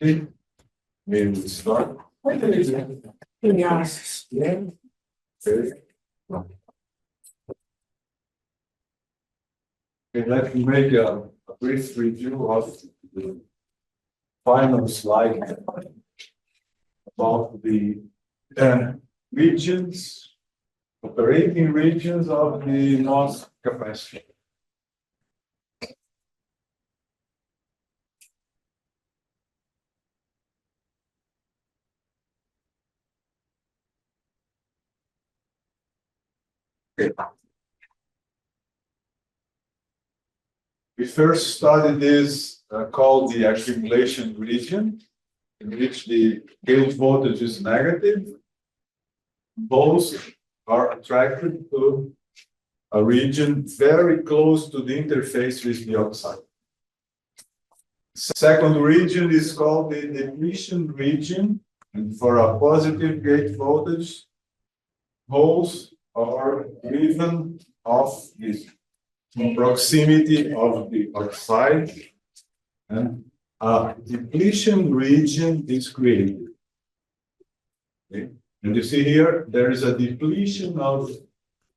Okay, maybe we start. Yes. Yeah. Okay. Okay, let me make a brief review of the final slide about the regions, operating regions of the MOS capacitor. Okay. We first studied this called the accumulation region, in which the gate voltage is negative. Both are attracted to a region very close to the interface with the oxide. Second region is called the depletion region, and for a positive gate voltage, holes are driven off this proximity of the oxide, and a depletion region is created. Okay. And you see here, there is a depletion of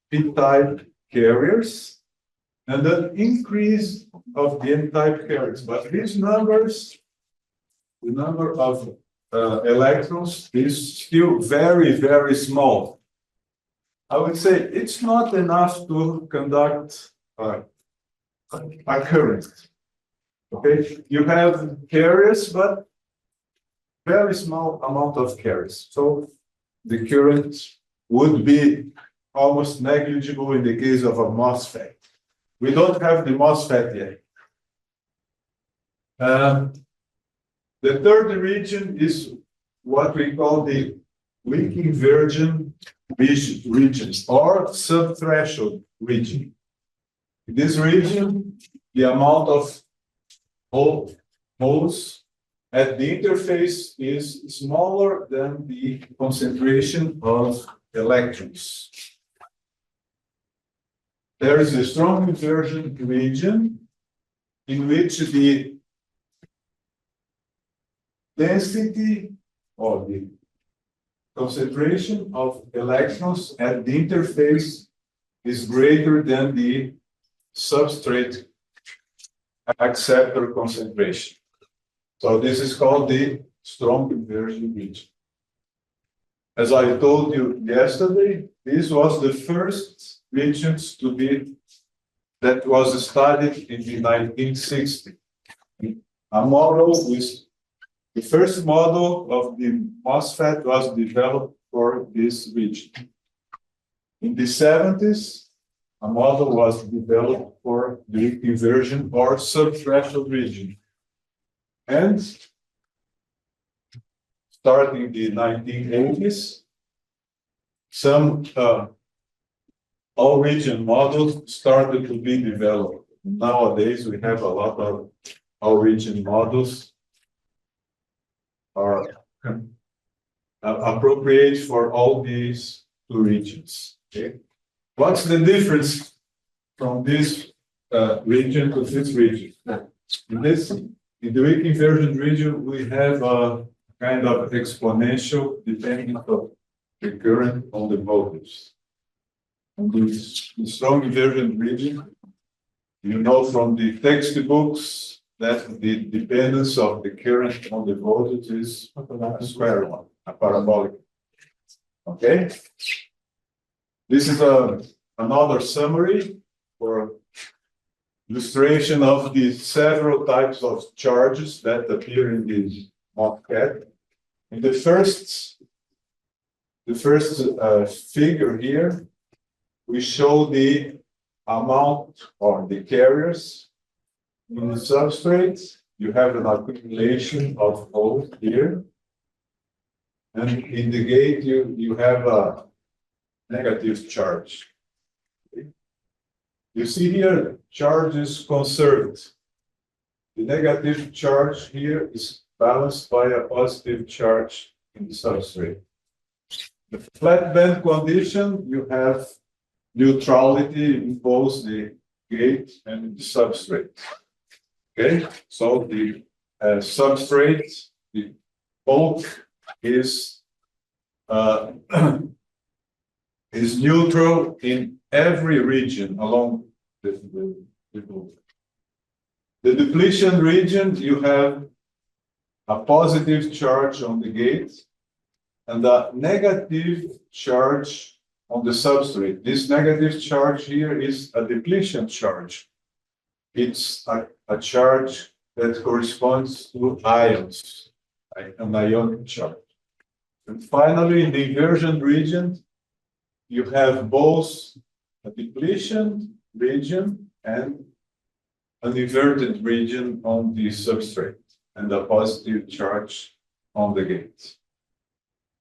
P-type carriers and an increase of the N-type carriers. But these numbers, the number of electrons is still very, very small. I would say it's not enough to conduct a current. Okay, you have carriers, but very small amount of carriers. So the current would be almost negligible in the case of a MOSFET. We don't have the MOSFET yet. The third region is what we call the weak inversion region or subthreshold region. In this region, the amount of holes at the interface is smaller than the concentration of electrons. There is a strong inversion region in which the density or the concentration of electrons at the interface is greater than the substrate acceptor concentration. So this is called the strong inversion region. As I told you yesterday, this was the first regions to be that was studied in the 1960s. A model with the first model of the MOSFET was developed for this region. In the 70s, a model was developed for the inversion or subthreshold region. And starting the 1980s, some all-region models started to be developed. Nowadays, we have a lot of all-region models are appropriate for all these two regions. Okay? What's the difference from this region to this region? In the weak inversion region, we have a kind of exponential depending on the current on the voltage. And this strong inversion region, you know from the textbooks that the dependence of the current on the voltage is a square one, a parabolic. Okay? This is another summary for illustration of the several types of charges that appear in this MOSFET. In the first figure here, we show the amount or the carriers in the substrate. You have an accumulation of holes here, and in the gate you have a negative charge. You see here, charge is conserved. The negative charge here is balanced by a positive charge in the substrate. The flat band condition, you have neutrality in both the gate and the substrate. Okay, so the substrate the bulk is is neutral in every region along the bulk. The depletion region, you have a positive charge on the gate and a negative charge on the substrate. This negative charge here is a depletion charge. It's a charge that corresponds to ions, like an ionic charge. And finally, in the inversion region, you have both a depletion region and an inverted region on the substrate and a positive charge on the gate.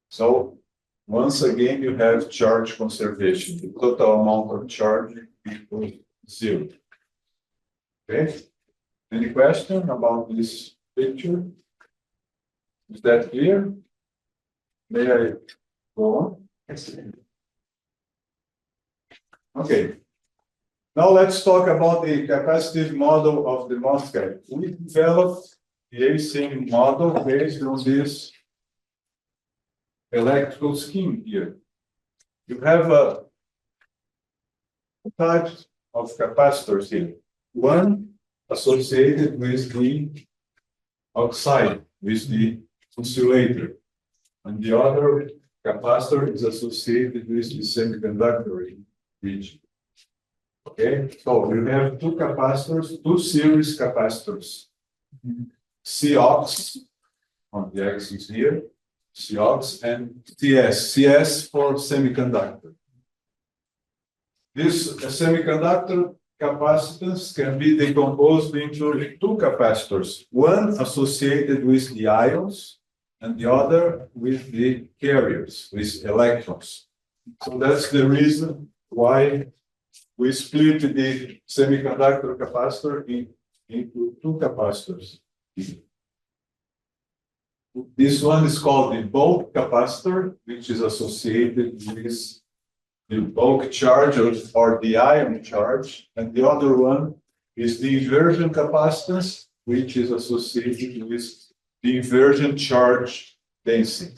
So once again, you have charge conservation. The total amount of charge equals 0. Okay? Any question about this picture? Is that clear? May I go on? Okay. Now let's talk about the capacitive model of the MOSFET. We developed the same model based on this electrical scheme here. You have a type of capacitors here. One associated with the oxide, with the insulator, and the other capacitor is associated with the semiconductor region. Okay, so you have two capacitors, two series capacitors. COX on the axis here, COX and CS, CS for semiconductor. This semiconductor capacitance can be decomposed into two capacitors, one associated with the ions and the other with the carriers, with electrons. So that's the reason why we split the semiconductor capacitor into two capacitors. This one is called the bulk capacitor, which is associated with the bulk charge or the ion charge, and the other one is the inversion capacitance, which is associated with the inversion charge density.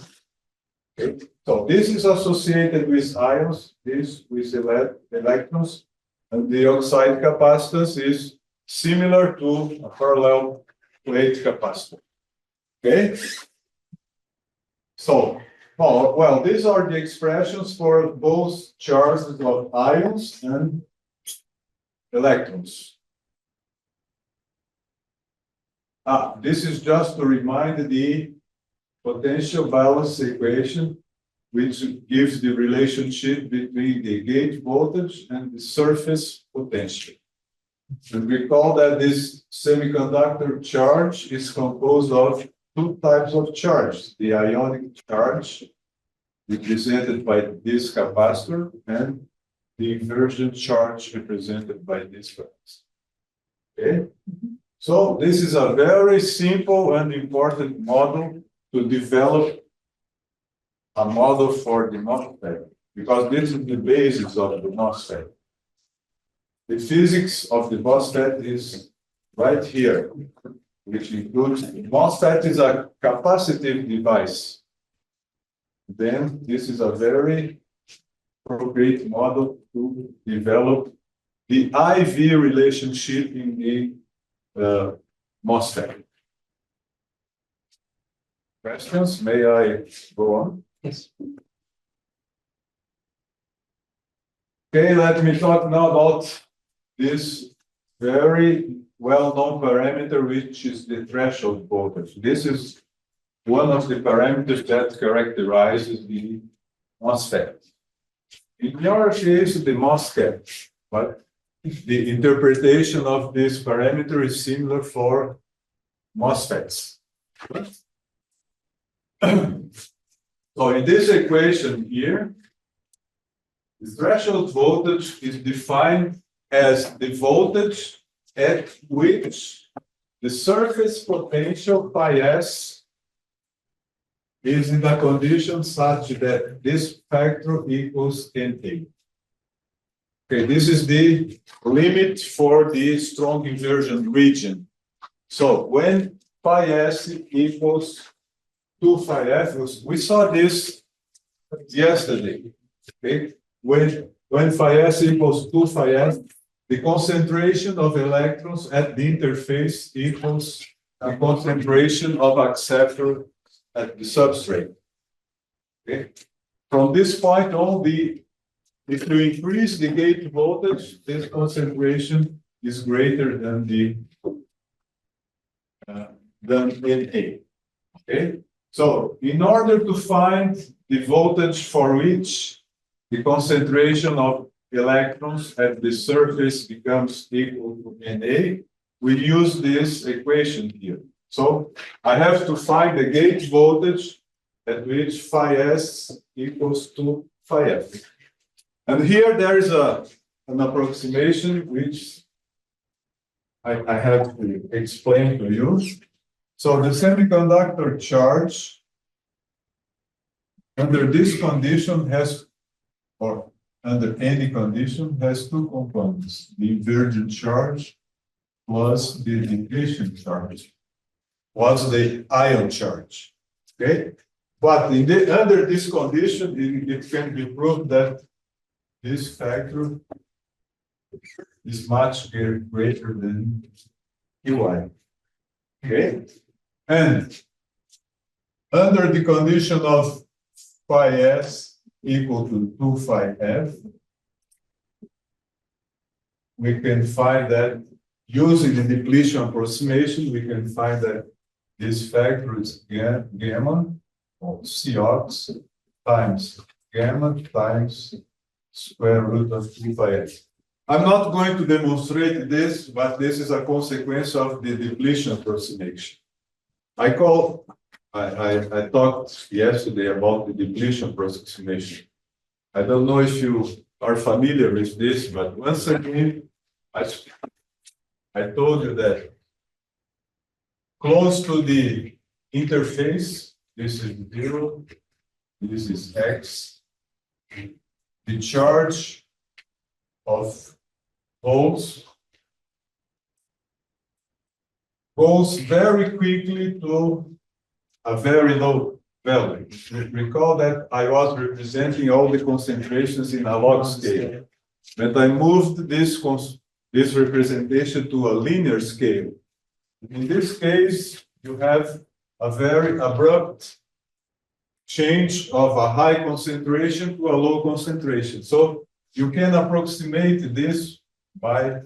Okay. So this is associated with ions, this with electrons, and the oxide capacitance is similar to a parallel plate capacitor. Okay? So, well, these are the expressions for both charges of ions and electrons. This is just to remind the potential balance equation, which gives the relationship between the gate voltage and the surface potential. And recall that this semiconductor charge is composed of two types of charge, the ionic charge, represented by this capacitor, and the inversion charge represented by this capacitor. Okay? So this is a very simple and important model to develop a model for the MOSFET, because this is the basis of the MOSFET. The physics of the MOSFET is right here, which includes MOSFET is a capacitive device. Then this is a very appropriate model to develop the IV relationship in the MOSFET. Questions? May I go on? Yes. Okay, let me talk now about this very well-known parameter, which is the threshold voltage. This is one of the parameters that characterizes the MOSFET. In your case, the MOSFET, but the interpretation of this parameter is similar for MOSFETs. So in this equation here, the threshold voltage is defined as the voltage at which the surface potential phi s is in a condition such that this factor equals NA. Okay, this is the limit for the strong inversion region. So when phi s equals 2 phi f. We saw this yesterday. Okay, when phi s equals 2 phi f, the concentration of electrons at the interface equals the concentration of acceptor at the substrate. Okay, from this point on, if you increase the gate voltage, this concentration is greater than NA. Okay, so in order to find the voltage for which the concentration of electrons at the surface becomes equal to NA, we use this equation here. So I have to find the gate voltage at which phi s equals to phi f. And here there is an approximation which I have to explain to you. So the semiconductor charge under this condition has, or under any condition, has two components: the inversion charge plus the depletion charge, plus the ion charge. Okay, but under this condition, it can be proved that this factor is much greater than Qi. Okay, and under the condition of phi s equal to 2 phi f, we can find that using the depletion approximation, we can find that this factor is gamma, or Cox, times gamma times square root of 2 phi f. I'm not going to demonstrate this, but this is a consequence of the depletion approximation. I talked yesterday about the depletion approximation. I don't know if you are familiar with this, but once again, I told you that close to the interface, this is 0, this is x, the charge of holes goes very quickly to a very low value. Recall that I was representing all the concentrations in a log scale, but I moved this representation to a linear scale. In this case, you have a very abrupt change of a high concentration to a low concentration. So you can approximate this by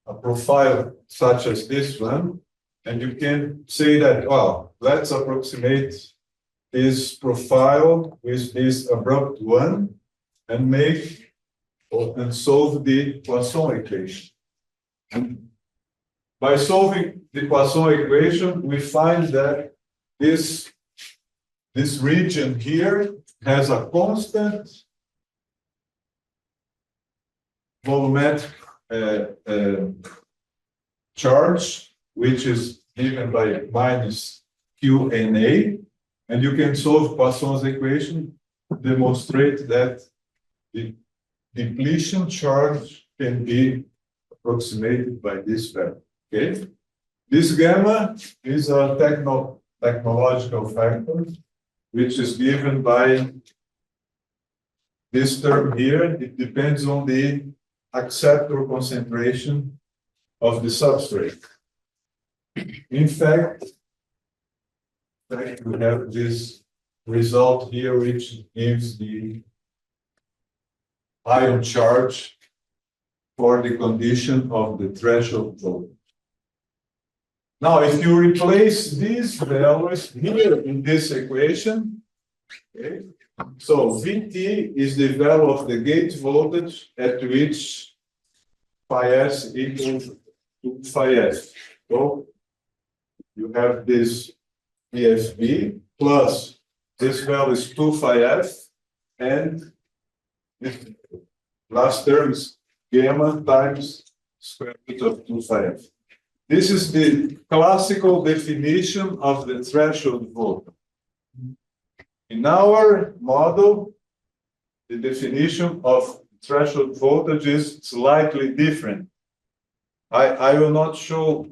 a profile such as this one, and you can say that, well, let's approximate this profile with this abrupt one and solve the Poisson equation. And by solving the Poisson equation, we find that this region here has a constant volumetric charge, which is given by minus QNA, and you can solve Poisson's equation, demonstrate that the depletion charge can be approximated by this value. Okay, this gamma is a technological factor, which is given by this term here. It depends on the acceptor concentration of the substrate. In fact, we have this result here, which gives the ion charge for the condition of the threshold voltage. Now, if you replace these values here in this equation, okay, so Vt is the value of the gate voltage at which phi s equals to phi s. So you have this EFB plus this value is 2 phi f, and this last term is gamma times square root of 2 phi f. This is the classical definition of the threshold voltage. In our model, the definition of threshold voltage is slightly different. I will not show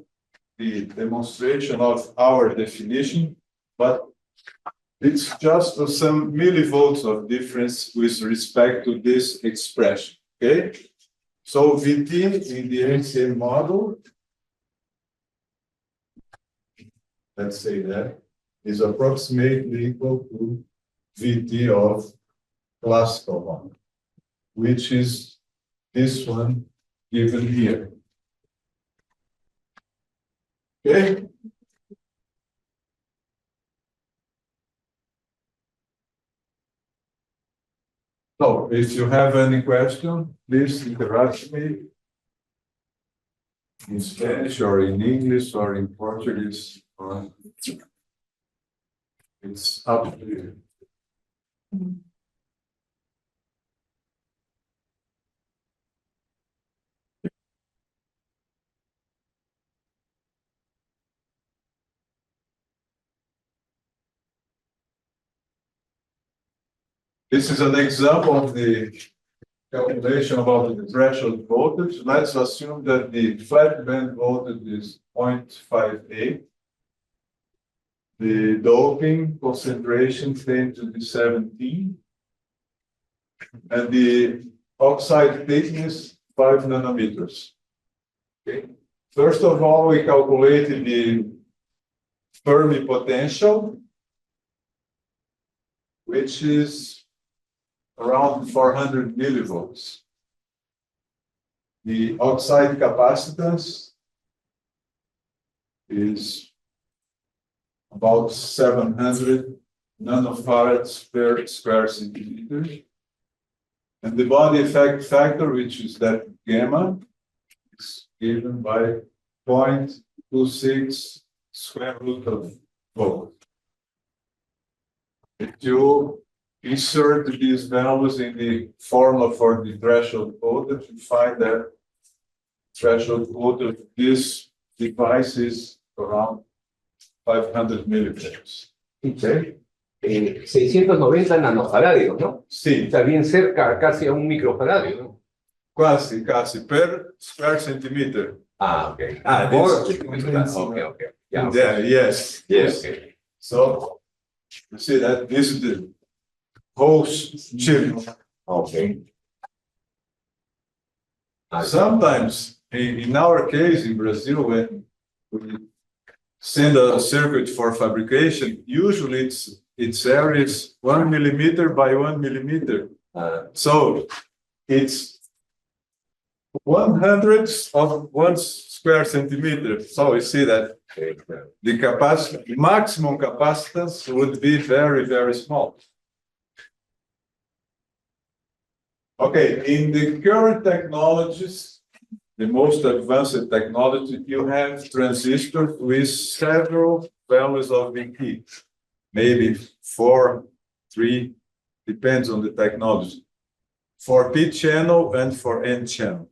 the demonstration of our definition, but it's just some millivolts of difference with respect to this expression, okay? So VT in the NCM model, let's say that, is approximately equal to VT of classical one, which is this one given here. Okay? So if you have any question, please interrupt me in Spanish or in English or in Portuguese. Or it's up to you. This is an example of the calculation about the threshold voltage. Let's assume that the flat band voltage is 0.58. The doping concentration 10 to the 17. And the oxide thickness 5 nanometers. Okay. First of all, we calculated the Fermi potential, which is around 400 millivolts. The oxide capacitance is about 700 nanofarads per square centimeter. And the body effect factor, which is that gamma, is given by 0.26 square root of volt. If you insert these values in the formula for the threshold voltage, you find that threshold voltage of this device is around 500 millivolts. Okay. 690 nanofaradios, ¿no? Sí. Está bien cerca, casi a un microfaradio, ¿no? Casi per square centimeter. Ah, ok. Okay. Yeah, Yeah, yes. Okay. So you see that this is the whole chip. Okay. Sometimes, in our case in Brazil, when we send a circuit for fabrication, usually its area is 1 millimeter by 1 millimeter. So it's 1/100 of 1 square centimeter. So we see that the capacity, maximum capacitance would be very, very small. Okay, in the current technologies, the most advanced technology, you have transistors with several values of VT, maybe 4, 3, depends on the technology, for P channel and for N channel.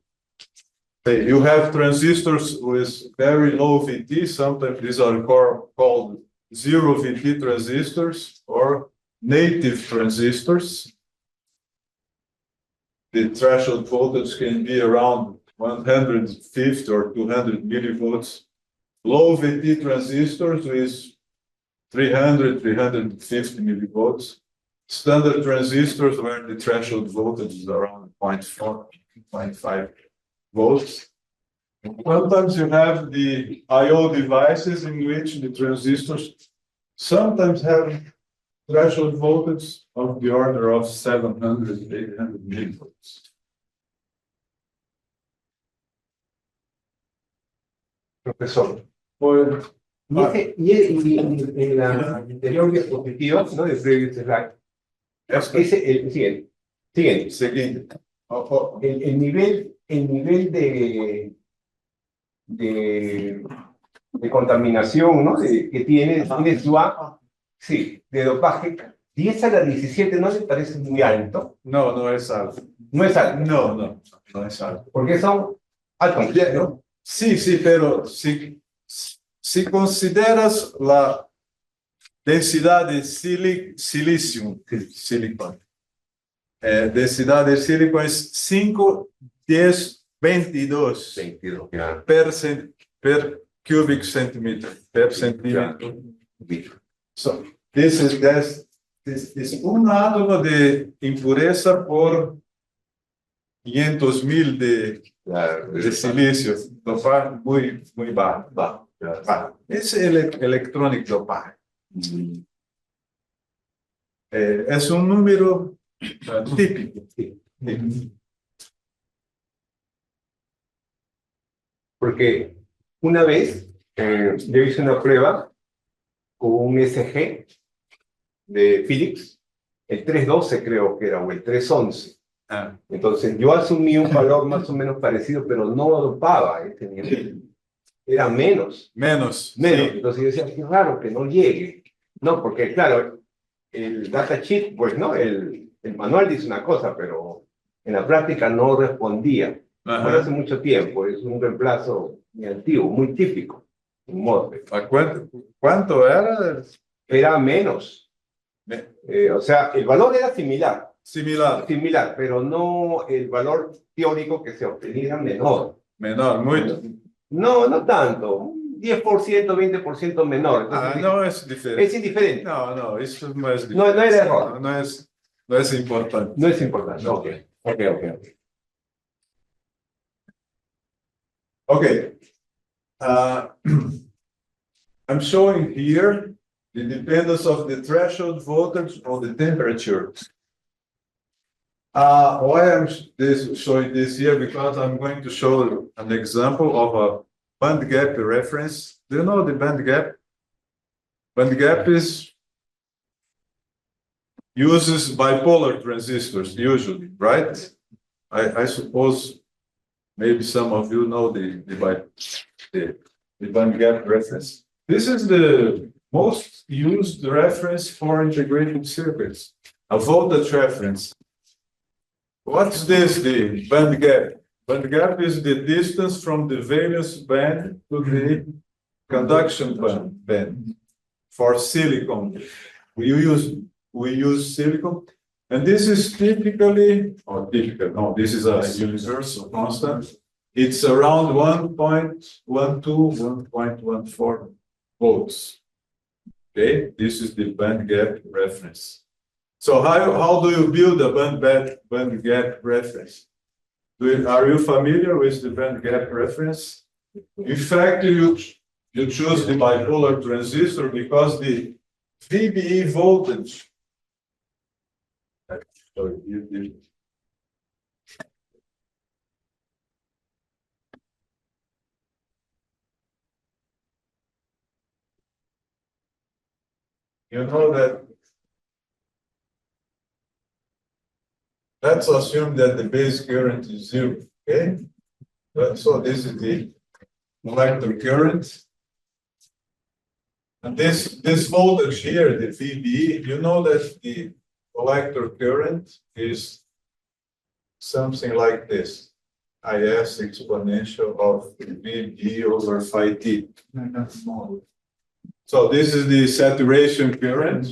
Okay, you have transistors with very low VT, sometimes these are called zero VT transistors or native transistors. The threshold voltage can be around 150 or 200 millivolts. Low VT transistors with 300, 350 millivolts. Standard transistors where the threshold voltage is around 0.4, 0.5 volts. Sometimes you have the I/O devices in which the transistors sometimes have threshold voltage of the order of 700, 800 millivolts. Profesor. Well, En la anterior diapositiva, ¿no? De previous slide, el siguiente. El nivel de contaminación, ¿no? Que tiene su A, sí, de dopaje, 10 a la 17, ¿no le parece muy alto? No, no es alto. No es alto. No es alto. Porque son altos, ¿no? Sí, pero si consideras la densidad de silicon, densidad de silicon es 5, 10, 22 per cubic centimeter, per centímetro. So, this is un átomo de impureza por 500.000 de silicio, dopar muy bajo. Es electronic dopar. Es un número típico. Porque una vez yo hice una prueba con un SG de Philips, el 312 creo que era, o el 311. Entonces yo asumí un valor más o menos parecido, pero no dopaba este nivel. Era menos. Menos. Sí. Entonces yo decía, qué raro que no llegue. No, porque claro, el datasheet, pues no, el manual dice una cosa, pero en la práctica no respondía. Por hace mucho tiempo, es un reemplazo muy antiguo, muy típico. Un mosfet. ¿Cuánto era? Era menos. O sea, el valor era similar. Similar, pero no el valor teórico que se obtenía menor. Menor, mucho. No tanto. 10%, 20% menor. Entonces, No es diferente. Es indiferente. No, eso no es diferente. No era error. No es importante. No es importante. No. Ok. Okay. I'm showing here the dependence of the threshold voltage on the temperature. Why I'm showing this here? Because I'm going to show an example of a band gap reference. Do you know the band gap? Band gap uses bipolar transistors usually, right? I suppose maybe some of you know the band gap reference. This is the most used reference for integrated circuits, a voltage reference. What's this, the band gap? Band gap is the distance from the valence band to the conduction band for silicon. We use silicon, and this is typically, this is a universal constant. It's around 1.12, 1.14 volts. Okay, this is the band gap reference. So how do you build a band gap reference? Are you familiar with the band gap reference? In fact, you choose the bipolar transistor because the VBE voltage. Sorry, you know that. Let's assume that the base current is 0, okay? So this is the collector current. And this voltage here, the VBE, you know that the collector current is something like this. IS exponential of VB over phi t. So this is the saturation current.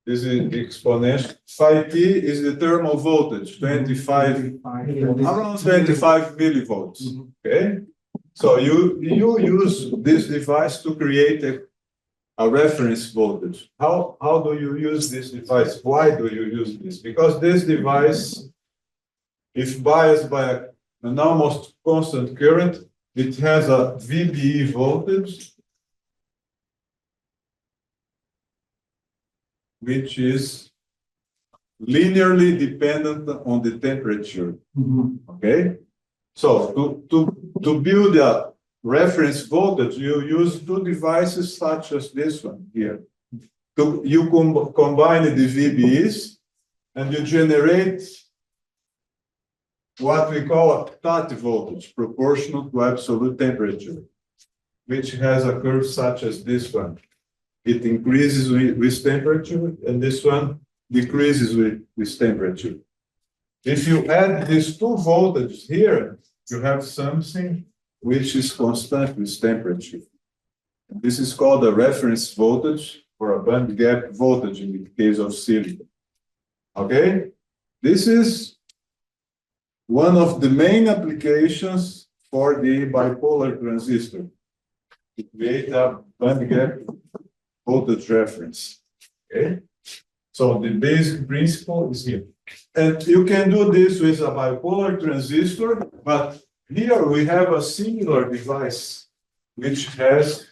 This is the exponential. Phi t is the thermal voltage, 25, around 25 millivolts. Okay. So you use this device to create a reference voltage. How do you use this device? Why do you use this? Because this device, if biased by an almost constant current, it has a VBE voltage, which is linearly dependent on the temperature. Okay? So to build a reference voltage, you use two devices such as this one here. You combine the VBEs and you generate what we call a TAT voltage, proportional to absolute temperature, which has a curve such as this one. It increases with temperature, and this one decreases with temperature. If you add these two voltages here, you have something which is constant with temperature. This is called a reference voltage or a band gap voltage in the case of silicon. Okay? This is one of the main applications for the bipolar transistor. To create a band gap voltage reference. Okay? So the basic principle is here. And you can do this with a bipolar transistor, but here we have a similar device which has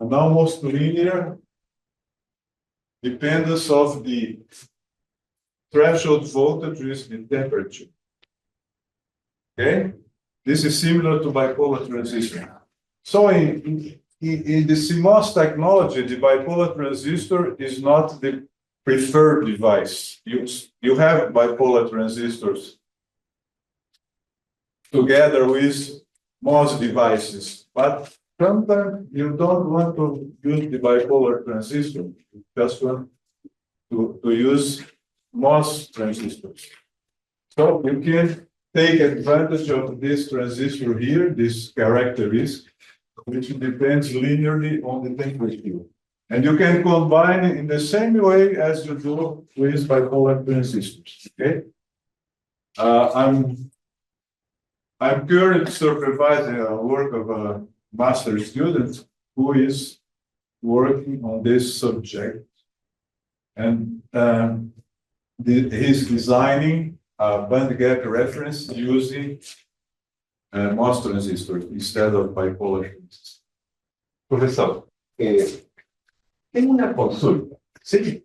an almost linear dependence of the threshold voltage with the temperature. Okay? This is similar to bipolar transistor. So in the CMOS technology, the bipolar transistor is not the preferred device. You have bipolar transistors together with MOS devices, but sometimes you don't want to use the bipolar transistor. You just want to use MOS transistors. So you can take advantage of this transistor here, this characteristic, which depends linearly on the temperature. And you can combine it in the same way as you do with bipolar transistors. Okay. I'm currently supervising a work of a master student who is working on this subject, and he's designing a band gap reference using MOS transistors instead of bipolar transistors. Profesor, tengo una consulta. Sí.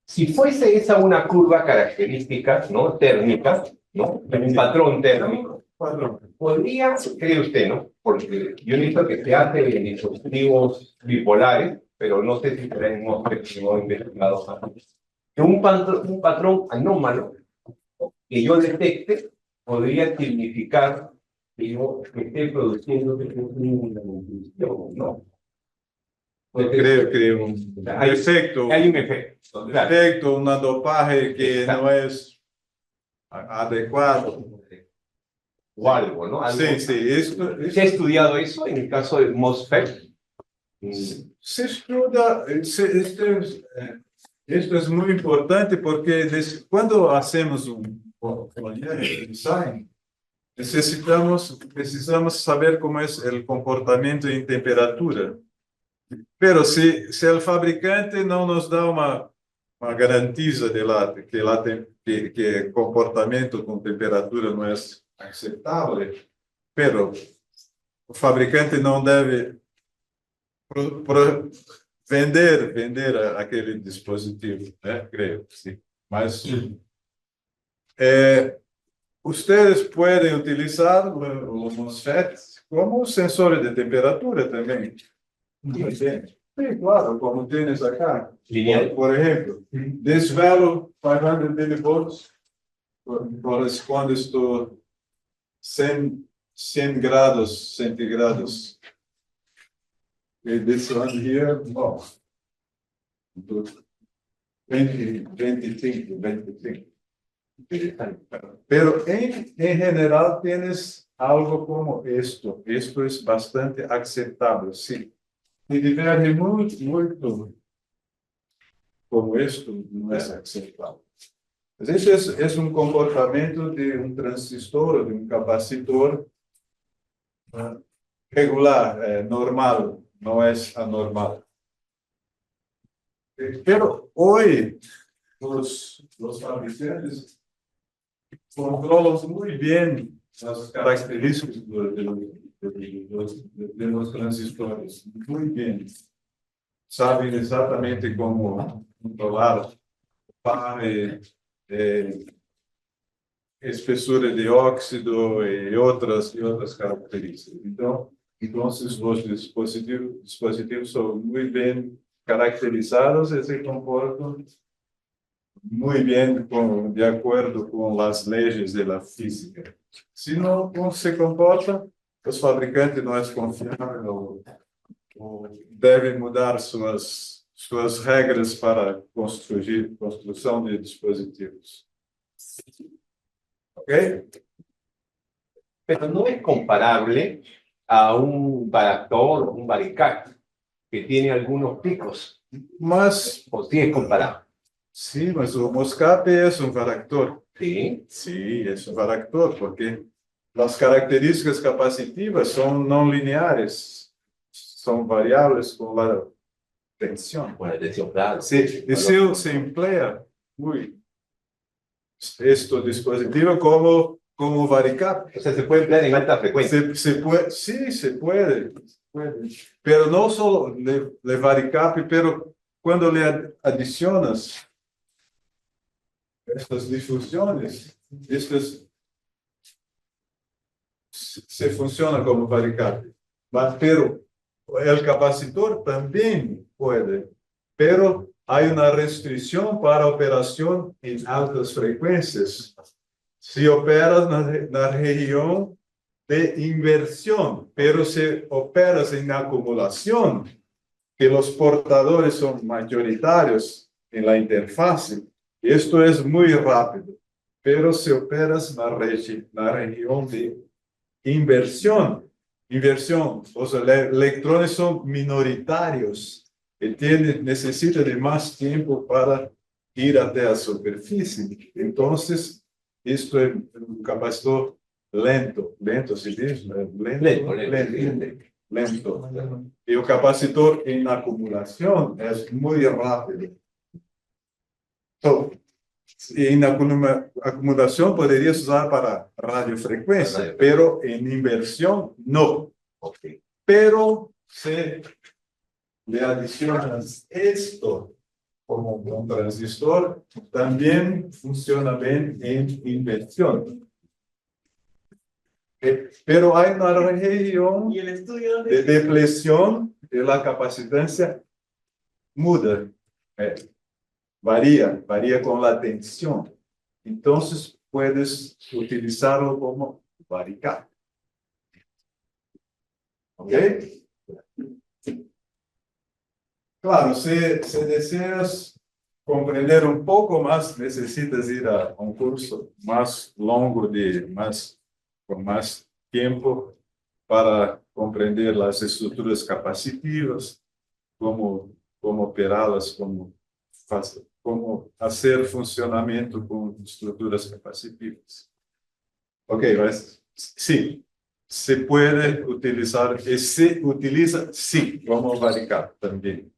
Si fuese esa una curva característica, ¿no? Térmica, ¿no? Un patrón térmico. Podría, cree usted, ¿no? Porque yo he visto que se hace en dispositivos bipolares, pero no sé si tenemos investigado antes. Que un patrón anómalo que yo detecte podría significar que esté produciendo una intuición, ¿no? Creo un efecto. Hay un efecto. Claro. Efecto, una dopaje que Exacto. no es adecuado. O algo, ¿no? Algo. Sí, sí, esto, ¿Se ha estudiado eso en el caso de mosfet? se estuda, esto es muy importante porque cuando hacemos un design, precisamos saber cómo es el comportamiento en temperatura. Pero si el fabricante no nos da una garantiza de que el comportamiento con temperatura no es aceptable, pero el fabricante no debe vender aquel dispositivo, creo, sí. Mas ustedes pueden utilizar los MOSFET como sensores de temperatura también. Sí, claro, como tienes acá. Lineal. Por ejemplo, this value 500 millivolts corresponde a 100 grados centígrados. And this one here, oh, 25. Pero en general tienes algo como esto. Esto es bastante aceptable, sí. Y diverge muito como esto no es aceptable. Ese es un comportamiento de un transistor, de un capacitor regular, normal, no es anormal. Pero hoy los fabricantes controlan muy bien las características de los transistores, muy bien. Saben exatamente cómo controlar espessura de óxido y otras características. Entonces los dispositivos son muy bien caracterizados y se comportan muy bien de acuerdo con las leyes de la física. Si no se comporta, los fabricantes no es confiable o deben mudar suas regras para construção de dispositivos. ¿Ok? Pero no es comparable a un varactor o un varicat, que tiene algunos picos. Mas, ¿O sí es comparable? sí, mas o moscape es un varactor. Sí. Sí, es un varactor, porque las características capacitivas son no lineares. son variables con la tensión. Bueno, atención, claro. Y si se emplea este dispositivo como varicap. O sea, se puede emplear en alta frecuencia. Se puede, sí, se puede. Pero no solo de varicap, pero cuando le adicionas estas difusiones, estas se funciona como varicap. Pero el capacitor también puede, pero hay una restricción para operación en altas frecuencias. Si operas en la región de inversión, pero si operas en acumulación, que los portadores son mayoritarios en la interfase, esto es muy rápido. Pero si operas en la región de inversión, los electrones son minoritarios y necesita de más tiempo para ir hasta la superficie. Entonces, esto es un capacitor lento, ¿se dice? Lento. Y el capacitor en acumulación es muy rápido. En acumulación podrías usar para radiofrecuencia, pero en inversión no. Okay. Pero si le adicionas esto como un transistor, también funciona bien en inversión. Pero hay una región de depleción de la capacitancia muda. Varía con la tensión. Entonces puedes utilizarlo como varicap. ¿Ok? Claro, si deseas comprender un poco más, necesitas ir a un curso más longo, con más tiempo, para comprender las estructuras capacitivas, cómo operarlas, cómo hacer funcionamiento con estructuras capacitivas. Ok, mas sí, se puede utilizar, y se utiliza, sí, como varicap también.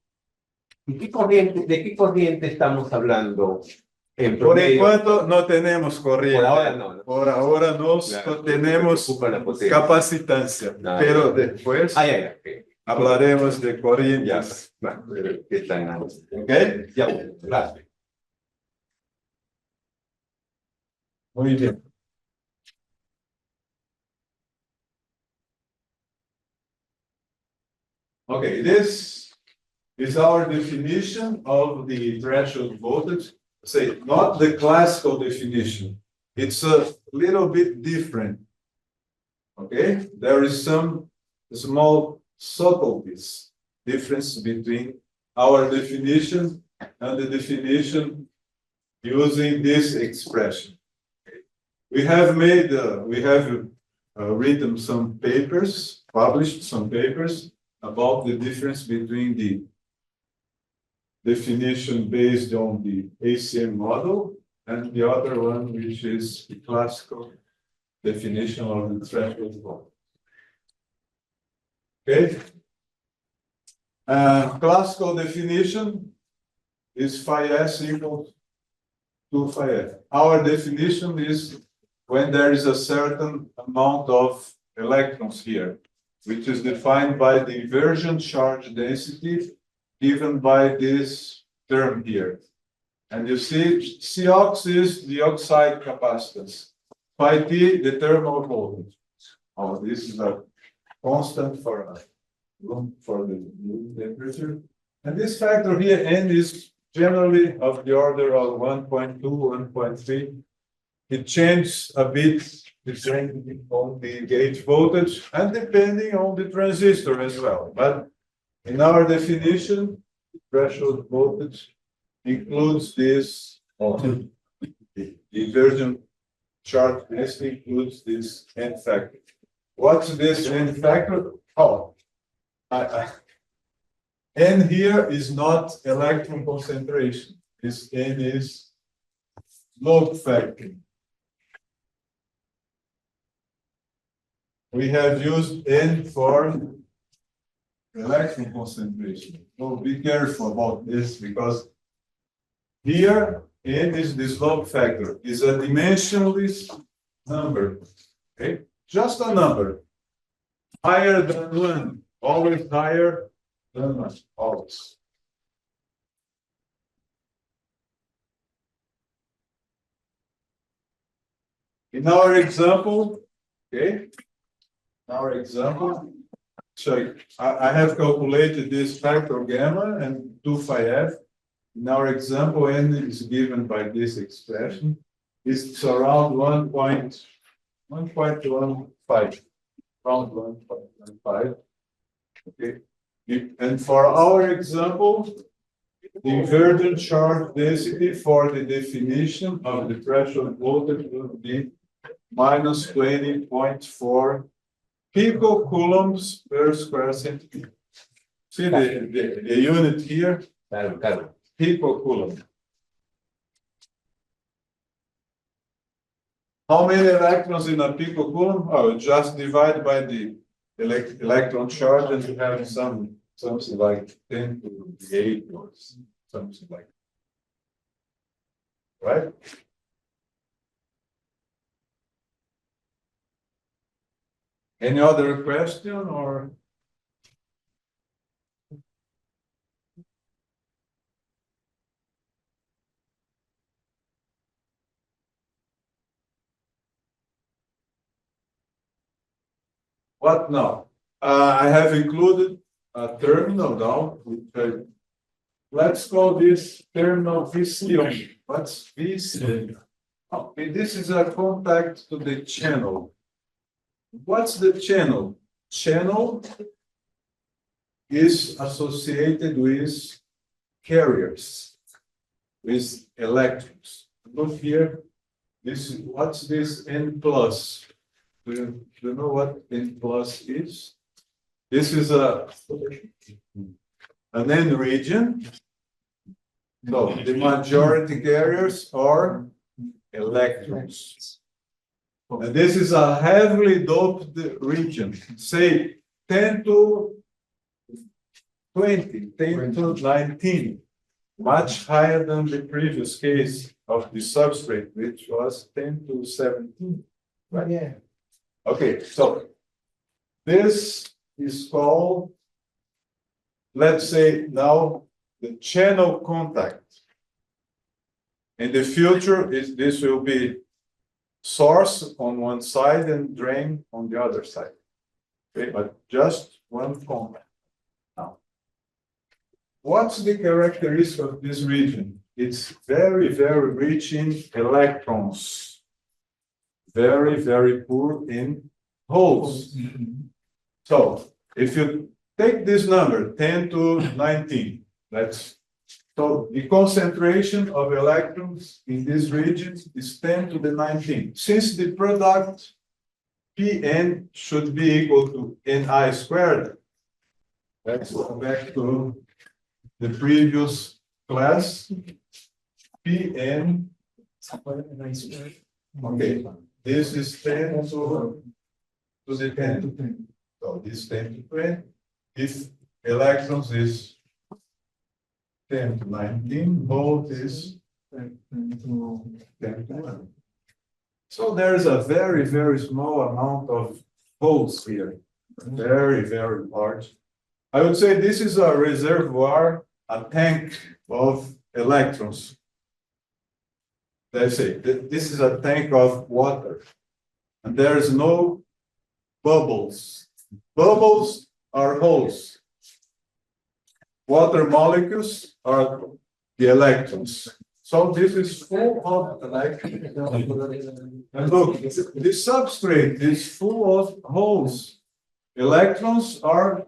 ¿De qué corriente estamos hablando? En Por promedio? enquanto no tenemos corriente. Por ahora no. Por ahora no Claro, tenemos la potencia. capacitancia. No, pero no. después Okay. hablaremos de corrientes. Ya. Bueno, ¿qué están? ¿Ok? Ya, gracias. Muy bien. Okay, this is our definition of the threshold voltage. Say, not the classical definition. It's a little bit different. Okay, there is some small subtleties difference between our definition and the definition using this expression. We have written some papers, published some papers about the difference between the definition based on the ACM model and the other one, which is the classical definition of the threshold voltage. Okay. Classical definition is phi s equals to phi f. Our definition is when there is a certain amount of electrons here, which is defined by the inversion charge density given by this term here. And you see, Cox is the oxide capacitance. Phi T, the thermal voltage. Oh, this is a constant for room for the room temperature. And this factor here, N, is generally of the order of 1.2, 1.3. It changes a bit depending on the gate voltage and depending on the transistor as well. But in our definition, threshold voltage includes this, the inversion chart. This includes this N factor. What's this N factor? Oh, N here is not electron concentration. This N is load factor. We have used N for electron concentration. So be careful about this because here N is this log factor, is a dimensionless number. Okay, just a number. Higher than 1, always higher than 1, always. In our example, okay, so I have calculated this factor gamma and 2 phi f. In our example, n is given by this expression. It's around 1.15, around 1.15. Okay, and for our example, the inverted charge density for the definition of the threshold voltage will be minus 20.4 picocoulombs per square centimeter. See the unit here? Picocoulomb. How many electrons in a picocoulomb? Oh, just divide by the electron charge and you have something like 10 to the 8 or something like that. Right? Any other question or? What now? I have included a terminal now. Let's call this terminal VC. What's VC? Okay, this is a contact to the channel. What's the channel? Channel is associated with carriers, with electrons. Look here. What's this N plus? Do you know what N plus is? This is an N region. So the majority carriers are electrons. And this is a heavily doped region, say 10 to 20, 10 to 19, much higher than the previous case of the substrate, which was 10 to 17. Right? Yeah. Okay, so this is called, let's say now, the channel contact. In the future, this will be source on one side and drain on the other side. Okay, but just one contact. Now, what's the characteristic of this region? It's very, very rich in electrons. Very, very poor in holes. So, if you take this number, 10 to 19, so the concentration of electrons in this region is 10 to the 19. Since the product Pn should be equal to Ni squared, let's go back to the previous class. Pn, okay, this is 10 to the 10. So this 10 to 20. If electrons is 10 to 19, volt is 10 to 1. So there's a very, very small amount of holes here. Very, very large. I would say this is a reservoir, a tank of electrons. Let's say this is a tank of water. And there's no bubbles. Bubbles are holes. Water molecules are the electrons. So this is full of electrons. And look, this substrate is full of holes. Electrons are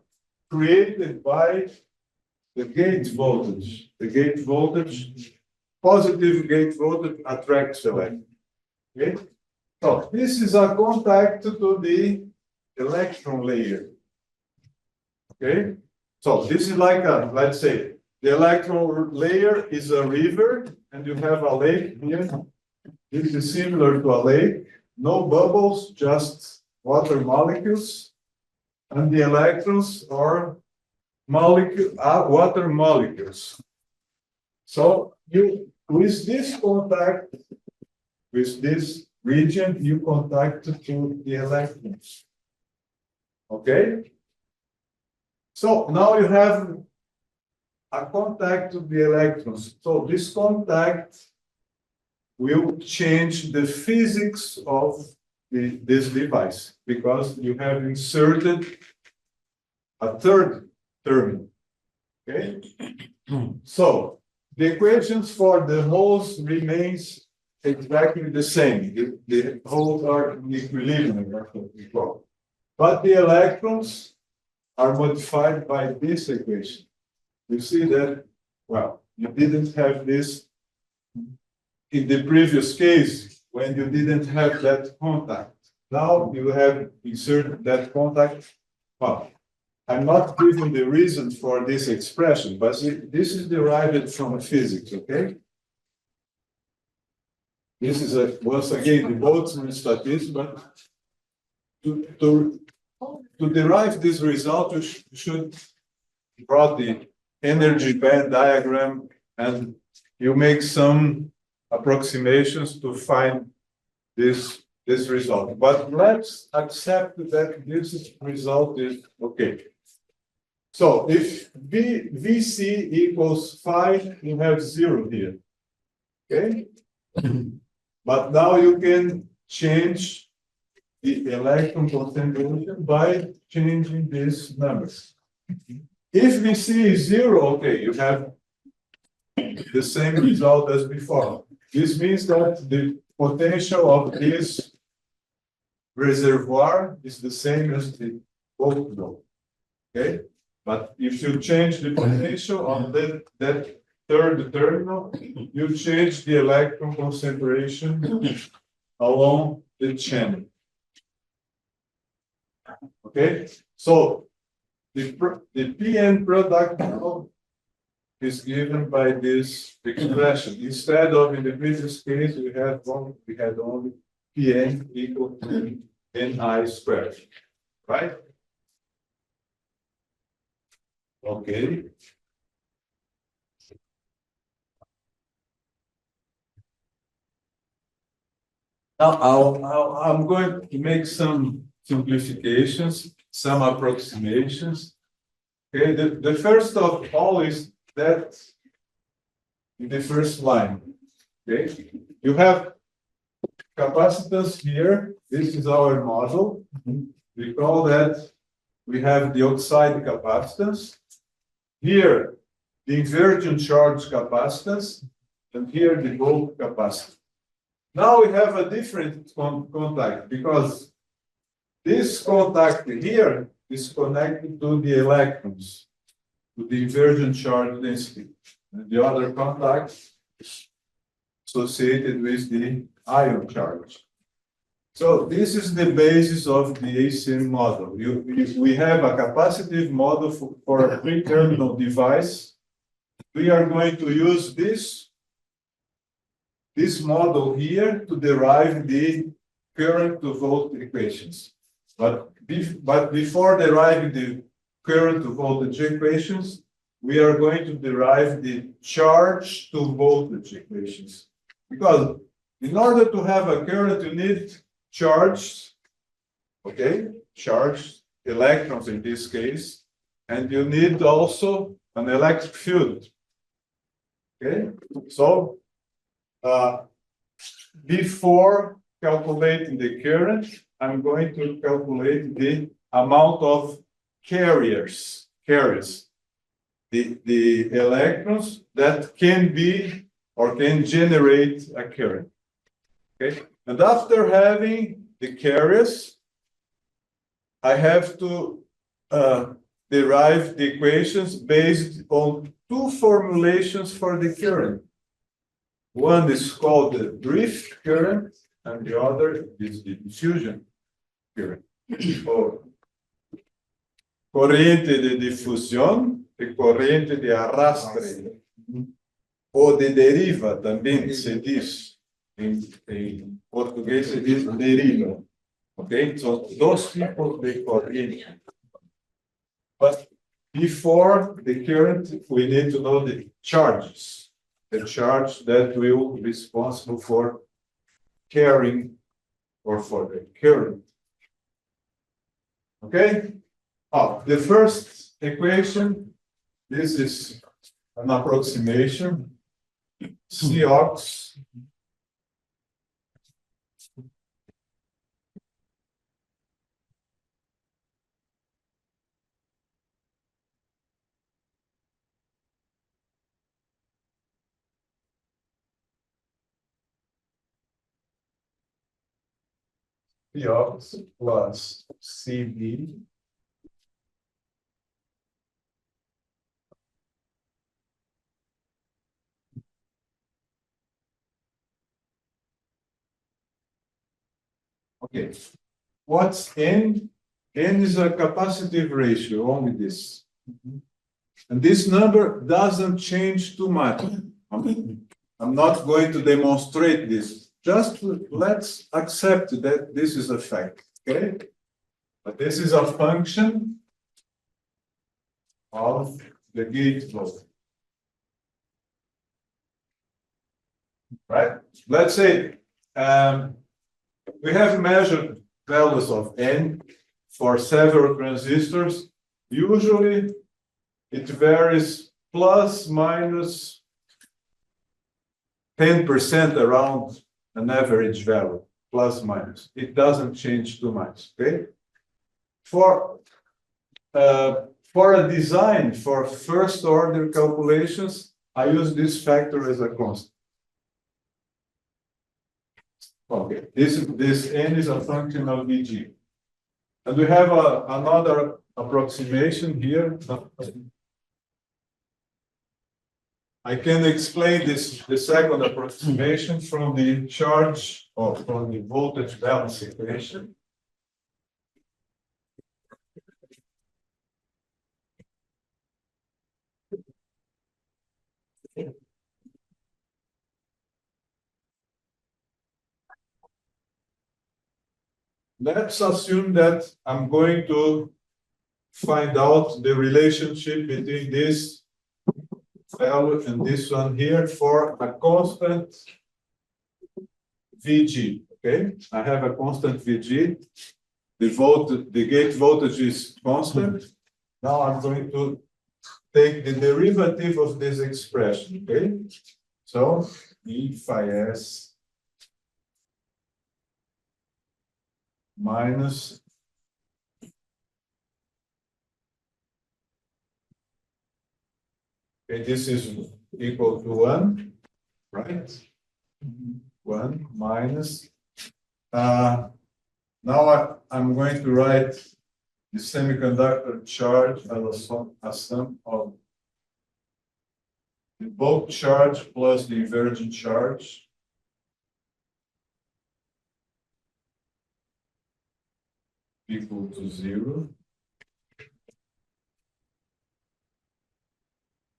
created by the gate voltage. The gate voltage, positive gate voltage attracts electrons. Okay? So this is a contact to the electron layer. Okay? So this is like a, let's say, the electron layer is a river, and you have a lake here. This is similar to a lake. No bubbles, just water molecules. And the electrons are water molecules. So you, with this contact, with this region, you contact to the electrons. Okay? So now you have a contact to the electrons. So this contact will change the physics of this device because you have inserted a third terminal. Okay? So the equations for the holes remains exactly the same. The holes are in equilibrium, that's what we call. But the electrons are modified by this equation. You see that, well, you didn't have this in the previous case when you didn't have that contact. Now you have inserted that contact. Well, I'm not giving the reason for this expression, but this is derived from physics, okay? This is once again the Boltzmann statistics, but to derive this result, you should draw the energy band diagram and you make some approximations to find this result. But let's accept that this result is okay. So if VC equals 5, you have 0 here. Okay? But now you can change the electron concentration by changing these numbers. If VC is 0, okay, you have the same result as before. This means that the potential of this reservoir is the same as the volt node. Okay? But if you change the potential on that third terminal, you change the electron concentration along the channel. Okay? So the PN product now is given by this expression. Instead of in the previous case, we had only Pn equal to Ni squared, right? Okay. Now I'm going to make some simplifications, some approximations. Okay, the first of all is that in the first line, okay, you have capacitance here. This is our model. We call that we have the oxide capacitance. Here, the inversion charge capacitance, and here the bulk capacitance. Now we have a different contact because this contact here is connected to the electrons, to the inversion charge density. And the other contact is associated with the ion charge. So this is the basis of the ACM model. We have a capacitive model for a three-terminal device. We are going to use this model here to derive the current to volt equations. But before deriving the current to voltage equations, we are going to derive the charge to voltage equations. Because in order to have a current, you need charge, okay, charged electrons in this case, and you need also an electric field. Okay, so before calculating the current, I'm going to calculate the amount of carriers, the electrons that can be or can generate a current. Okay, and after having the carriers, I have to derive the equations based on two formulations for the current. One is called the drift current, and the other is the diffusion current. Or corriente de difusión e corriente de arrastre. Ou de deriva, também se diz. Em português se diz deriva. Ok? São dois tipos de corrente. But Before the current, we need to know the charges, the charge that will be responsible for carrying or for the current. Okay? Oh, the first equation, this is an approximation. Cox Cox plus CB okay. What's N? N is a capacitive ratio, only this. And this number doesn't change too much. I'm not going to demonstrate this. Just let's accept that this is a fact, okay? But this is a function of the gate voltage. Right? Let's say we have measured values of N for several transistors. Usually it varies plus minus 10% around an average value, plus minus. It doesn't change too much, okay? For a design for first order calculations, I use this factor as a constant. Okay, this N is a function of Vg. And we have another approximation here. I can explain the second approximation from the charge or from the voltage balance equation. Let's assume that I'm going to find out the relationship between this value and this one here for a constant Vg. Okay, I have a constant Vg. The gate voltage is constant. Now I'm going to take the derivative of this expression. Okay, so E phi s minus okay, this is equal to 1, right? 1 minus. Now I'm going to write the semiconductor charge as a sum of the bulk charge plus the inversion charge. Equal to 0.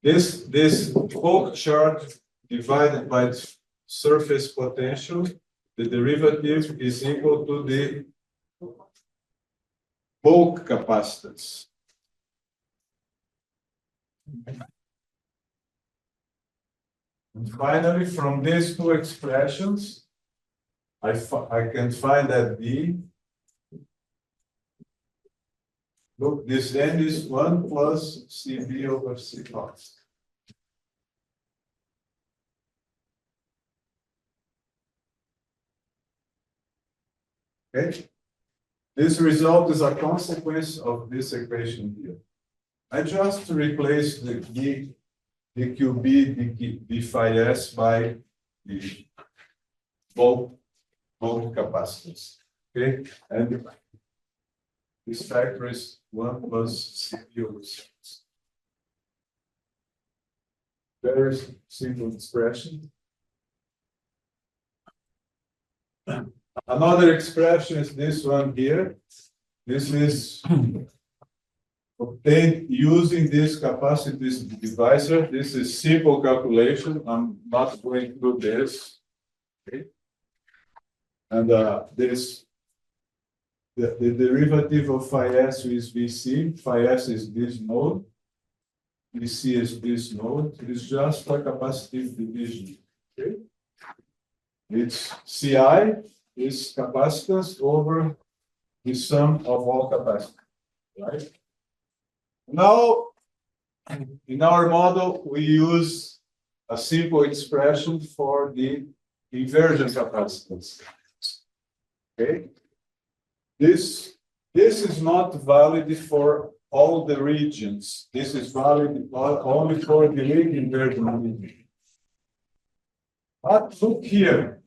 This bulk charge divided by the surface potential, the derivative is equal to the bulk capacitance. And finally, from these two expressions, I can find that B. Look, this N is 1 plus CB over C Cox. Okay? This result is a consequence of this equation here. I just replace the D, the QB, the phi s by the bulk capacitance. Okay? And this factor is 1 plus CB over C. Very simple expression. Another expression is this one here. This is obtained using this capacitance divisor. This is simple calculation. I'm not going through this. Okay. And this the derivative of phi s is Vc. Phi s is this node. we see as this node is just a capacitive division. Okay? Its CI is capacitance over the sum of all capacitance, right? Now, in our model, we use a simple expression for the inversion capacitance. Okay? This is not valid for all the regions. This is valid only for the weak inversion region. But look here.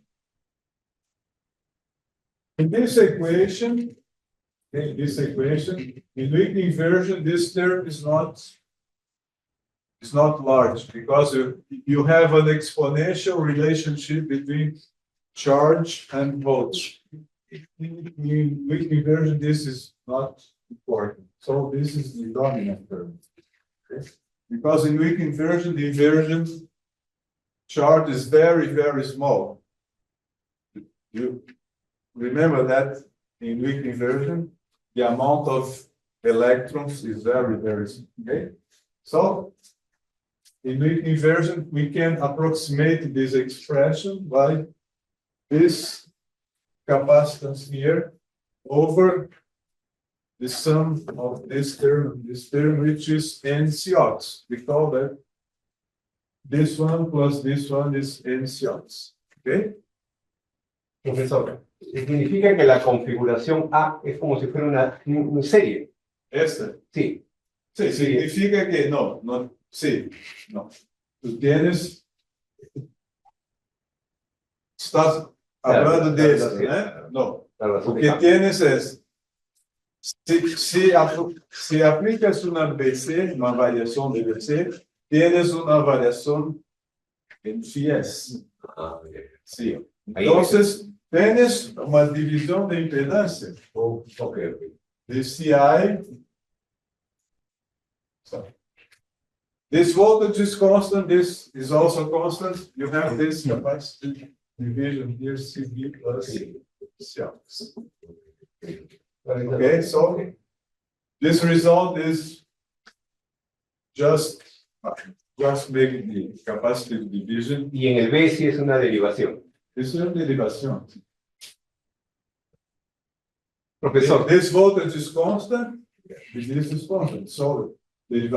In this equation, in weak inversion, this term is not large because you have an exponential relationship between charge and voltage. In weak inversion, this is not important. So this is the dominant term. Okay? Because in weak inversion, the inversion charge is very, very small. You remember that in weak inversion, the amount of electrons is very, very small. Okay? So in weak inversion, we can approximate this expression by this capacitance here over the sum of this term, which is NCOX. We call that this one plus this one is NCOX. Okay? Profesor, significa que la configuración A es como si fuera una serie. ¿Esta? Sí. Sí, significa que no, sí, no. Tú tienes. Estás hablando de esto, ¿eh? No. Lo que tienes es. Si aplicas una BC, una variación de BC, tienes una variación en FIES. Sí. Entonces, tienes una división de impedancia. Okay. The CI. So, this voltage is constant, this is also constant. You have this capacity division here, CB plus CX. Okay, so this result is just making the capacitive division. Y en el B sí es una derivación. Es una derivación. Profesor. This voltage is constant, this is constant. So the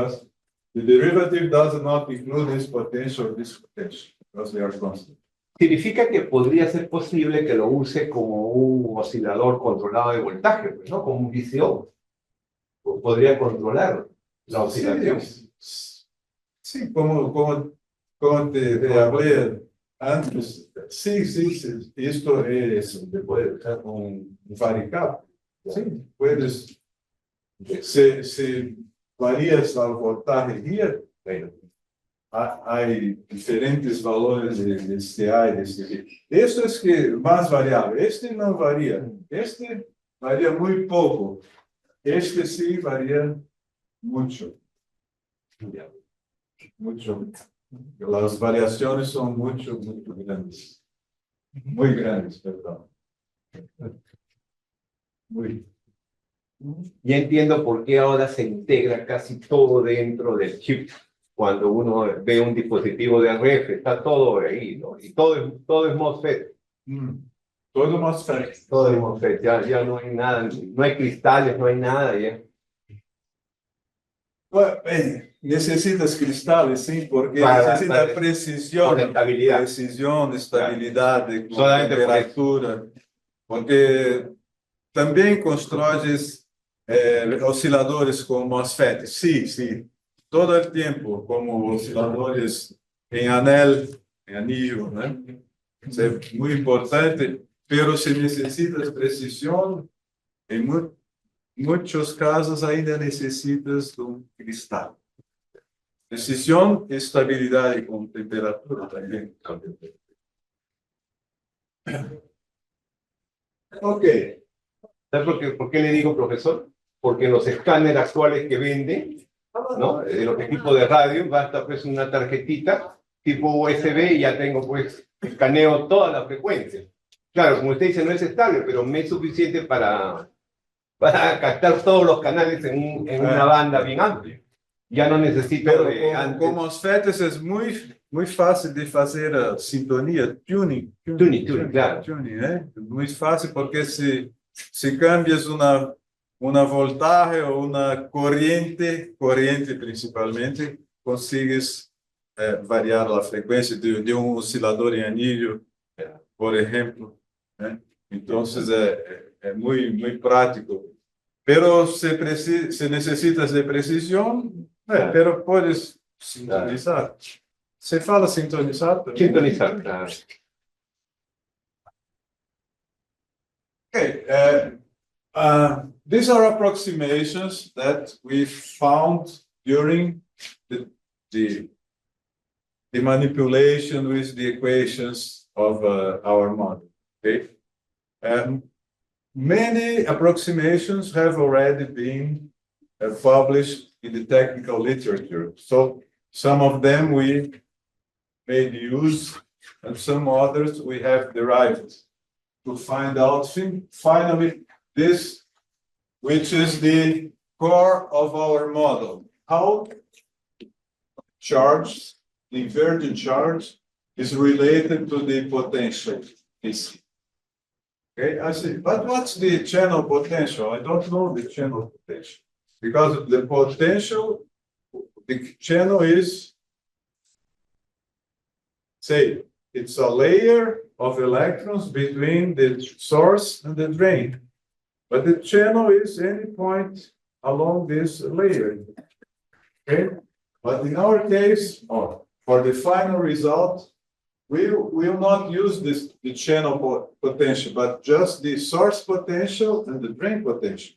derivative does not include this potential, because they are constant. Significa que podría ser posible que lo use como un oscilador controlado de voltaje, pues, ¿no? Como un VCO. Podría controlar la oscilación. Sí, como te hablé antes. Sí. Esto es un variable. Sí, puedes. Se varías el voltaje here, hay diferentes valores de CA y de CB. Esto es que más variable. Este no varía. Este varía muy poco. Este sí varía mucho. Mucho. Las variaciones son muy grandes. Muy grandes, perdón. Muy. Ya entiendo por qué ahora se integra casi todo dentro del chip. Cuando uno ve un dispositivo de RF, está todo ahí, ¿no? Y todo es MOSFET. Todo MOSFET. Todo es MOSFET, ya no hay nada, no hay cristales, no hay nada ya. Bueno, necesitas cristales, sí, porque necesita precisión, estabilidad, temperatura, porque también construyes osciladores con MOSFET, sí, todo el tiempo, como osciladores en anillo, ¿no? Es muy importante, pero si necesitas precisión, en muchos casos ainda necesitas un cristal. Precisión, estabilidad y con temperatura también. Ok. ¿Sabes por qué le digo, profesor? Porque los escáneres actuales que venden, ¿no? De los equipos de radio, basta pues una tarjetita tipo USB y ya tengo pues, escaneo toda la frecuencia. Claro, como usted dice, no es estable, pero me es suficiente para captar todos los canales en una banda bien amplia. ya no necesito Pero de com antes. mosfets é muito fácil de fazer a sintonia, tuning, Tuning, claro. tuning, né? Muito fácil porque se cambias uma voltagem ou uma corrente principalmente, consegues variar a frequência de um oscilador em anillo, por exemplo, né? Então é muito prático. Pero se necessitas de precisão, pero puedes sintonizar. Você fala sintonizar também? Sintonizar, claro. Okay. These are approximations that we found during the manipulation with the equations of our model. Okay. Many approximations have already been published in the technical literature. So some of them we made use, and some others we have derived to find out finally this, which is the core of our model. How charge, the inverted charge, is related to the potential AC. Okay, I see. But what's the channel potential? I don't know the channel potential. Because the potential, the channel is, say, it's a layer of electrons between the source and the drain. But the channel is any point along this layer. Okay? But in our case, for the final result, we will not use the channel potential, but just the source potential and the drain potential.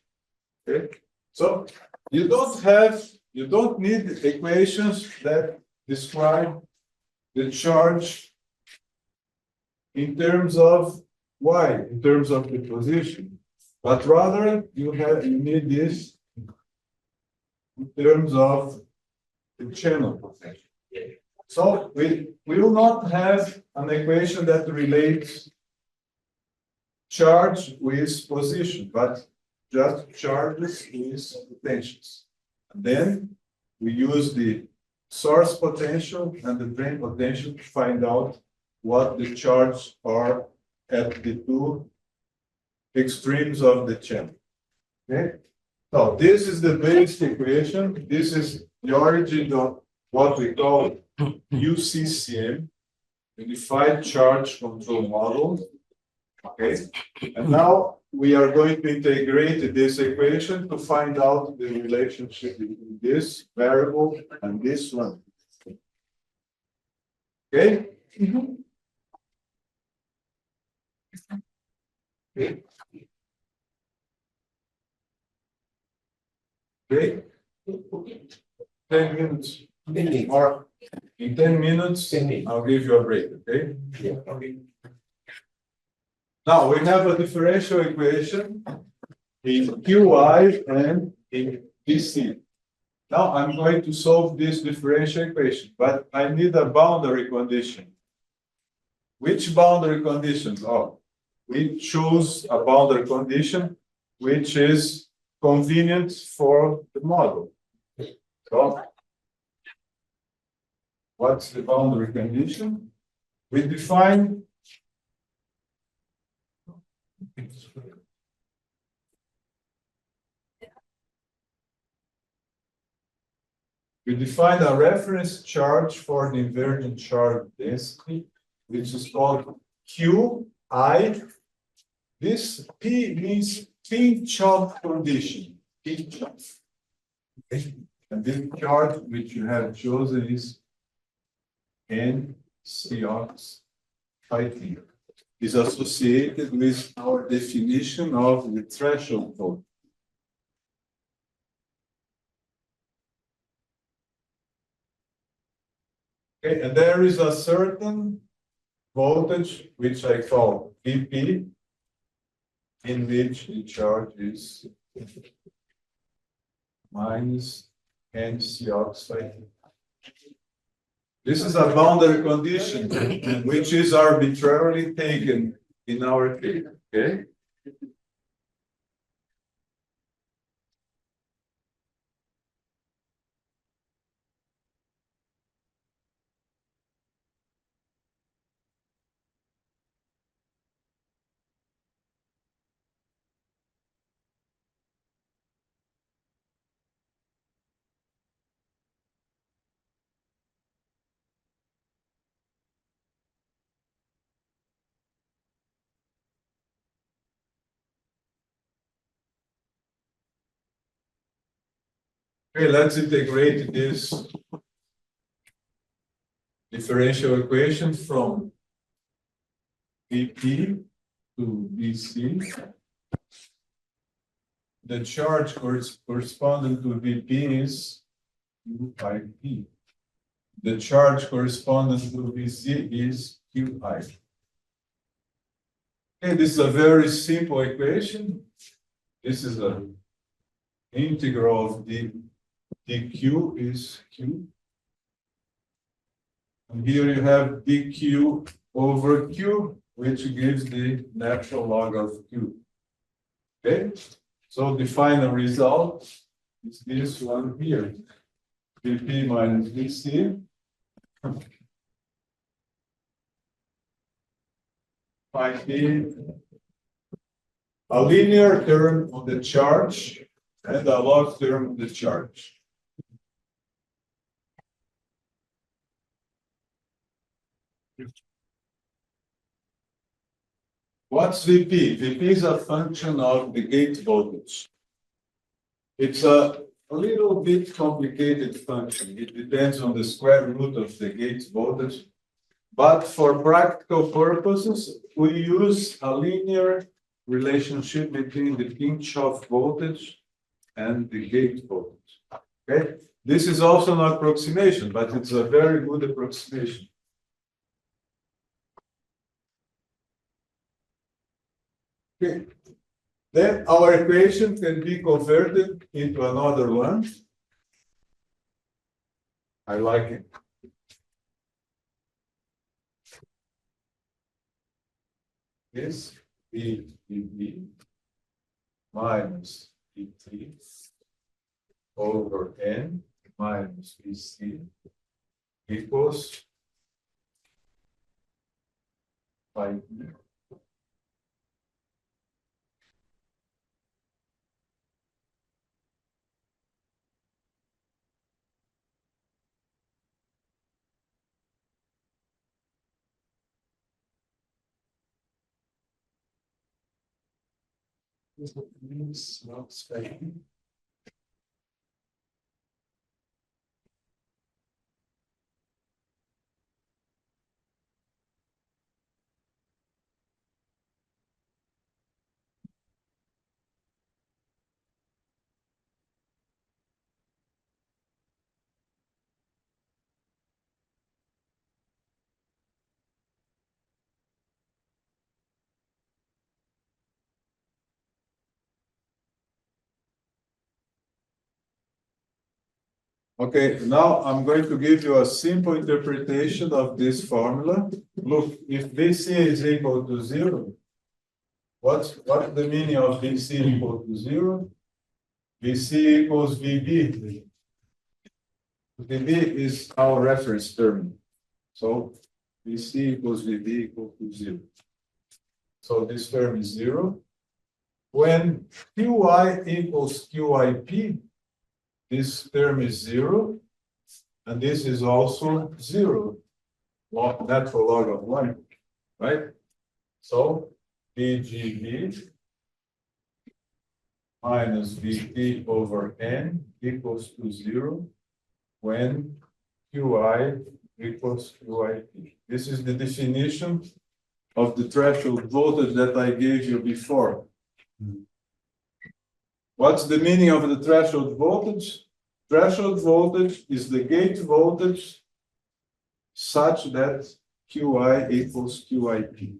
Okay? So you don't need equations that describe the charge in terms of y, in terms of the position, but rather you need this in terms of the channel potential. So we will not have an equation that relates charge with position, but just charges with potentials. And then we use the source potential and the drain potential to find out what the charges are at the two extremes of the channel. Okay? So this is the base equation. This is the origin of what we call UCCM, Unified Charge Control Model. Okay, and now we are going to integrate this equation to find out the relationship between this variable and this one. Okay? Okay. Okay. 10 minutes. Or in 10 minutes, I'll give you a break, okay? Yeah. Okay. Now we have a differential equation in Qi and in Vc. Now I'm going to solve this differential equation, but I need a boundary condition. Which boundary conditions? Oh, we choose a boundary condition which is convenient for the model. So, what's the boundary condition? We define a reference charge for the invariant charge density, which is called Qi. This P means pinch-off condition. Pinch-off. Okay. And this charge which you have chosen is NCox phi theta. Is associated with our definition of the threshold voltage. Okay, and there is a certain voltage which I call Vp, in which the charge is minus NCox phi theta. This is a boundary condition which is arbitrarily taken in our case, okay? Okay, let's integrate this differential equation from Vp to Vc. The charge corresponding to Vp is Qip. The charge corresponding to Vc is Qi. Okay, this is a very simple equation. This is an integral of dq is q. And here you have dq over q, which gives the natural log of q. Okay, so the final result is this one here. Vp minus Vc. Might be a linear term of the charge and a log term of the charge. What's Vp? Vp is a function of the gate voltage. It's a little bit complicated function. It depends on the square root of the gate voltage. But for practical purposes, we use a linear relationship between the pinch-off voltage and the gate voltage. Okay? This is also an approximation, but it's a very good approximation. Okay. Then our equation can be converted into another one. I like it. This VB minus VT over N minus VC equals 5. This means not Spain. Okay, now I'm going to give you a simple interpretation of this formula. Look, if VC is equal to 0, what's the meaning of VC equal to 0? VC equals VB. VB is our reference term. So VC equals VB equal to 0. So this term is 0. When QI equals QIP, this term is 0, and this is also 0, natural log of 1, right? So VGB minus VP over N equals to 0 when QI equals QIP. This is the definition of the threshold voltage that I gave you before. What's the meaning of the threshold voltage? Threshold voltage is the gate voltage such that QI equals QIP.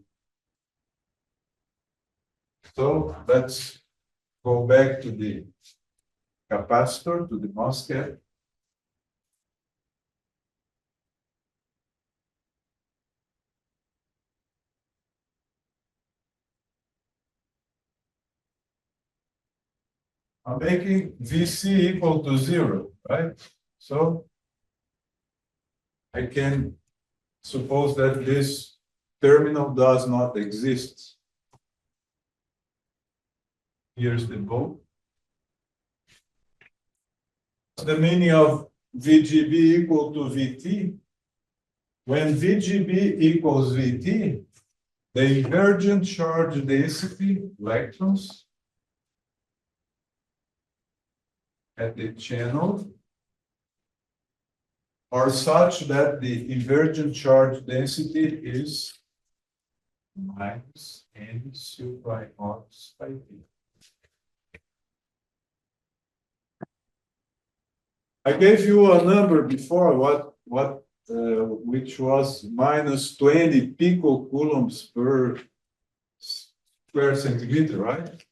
So let's go back to the capacitor, to the MOSFET. I'm making VC equal to 0, right? So I can suppose that this terminal does not exist. Here's the bulb. The meaning of VGB equal to VT. When VGB equals VT, the invariant charge density, electrons, at the channel are such that the inversion charge density is minus n su by ox by p. I gave you a number before, which was minus 20 picocoulombs per square centimeter, right?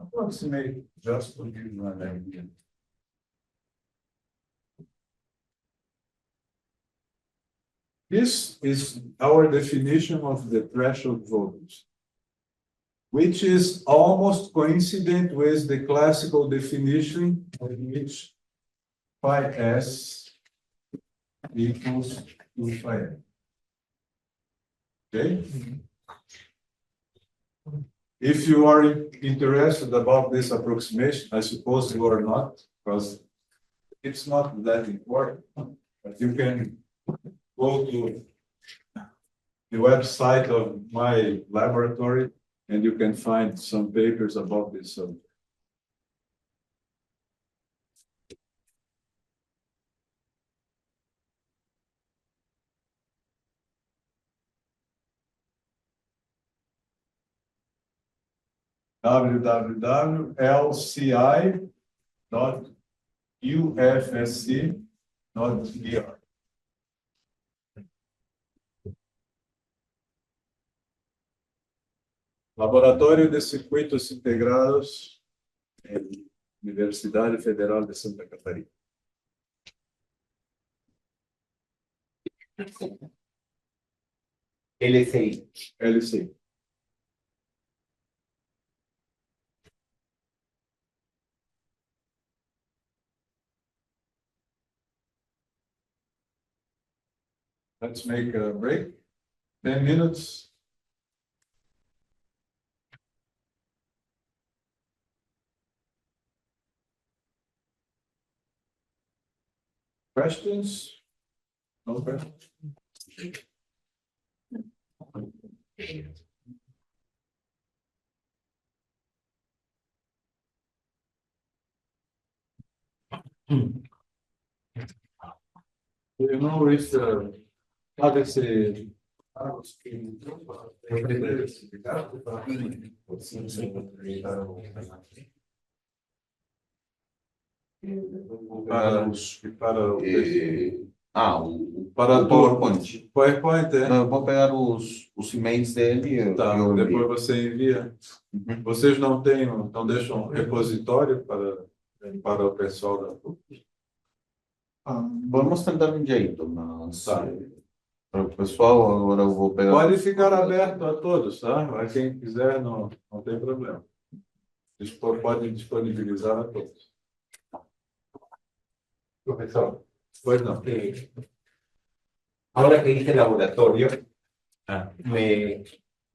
Approximate, just to give you an idea. This is our definition of the threshold voltage, which is almost coincident with the classical definition of which phi s equals 2 phi n. Okay? If you are interested about this approximation, I suppose you are not, because it's not that important, but you can go to the website of my laboratory and you can find some papers about this subject. www.lci.ufsc.br. Laboratório de Circuitos Integrados, Universidade Federal de Santa Catarina. LSI. LC. Let's make a break. 10 minutes. Questions? No questions? Do you know if pode ser para o PowerPoint. PowerPoint, é? Não, eu vou pegar os e-mails dele. Tá, depois você envia. Vocês não têm, não deixam um repositório para o pessoal da PUC? Vamos tentar um jeito, mas Tá. para o pessoal agora eu vou pegar. Pode ficar aberto a todos, tá? A quem quiser, não tem problema. Podem disponibilizar a todos. Profesor, Pois não. ahora que hice laboratorio, me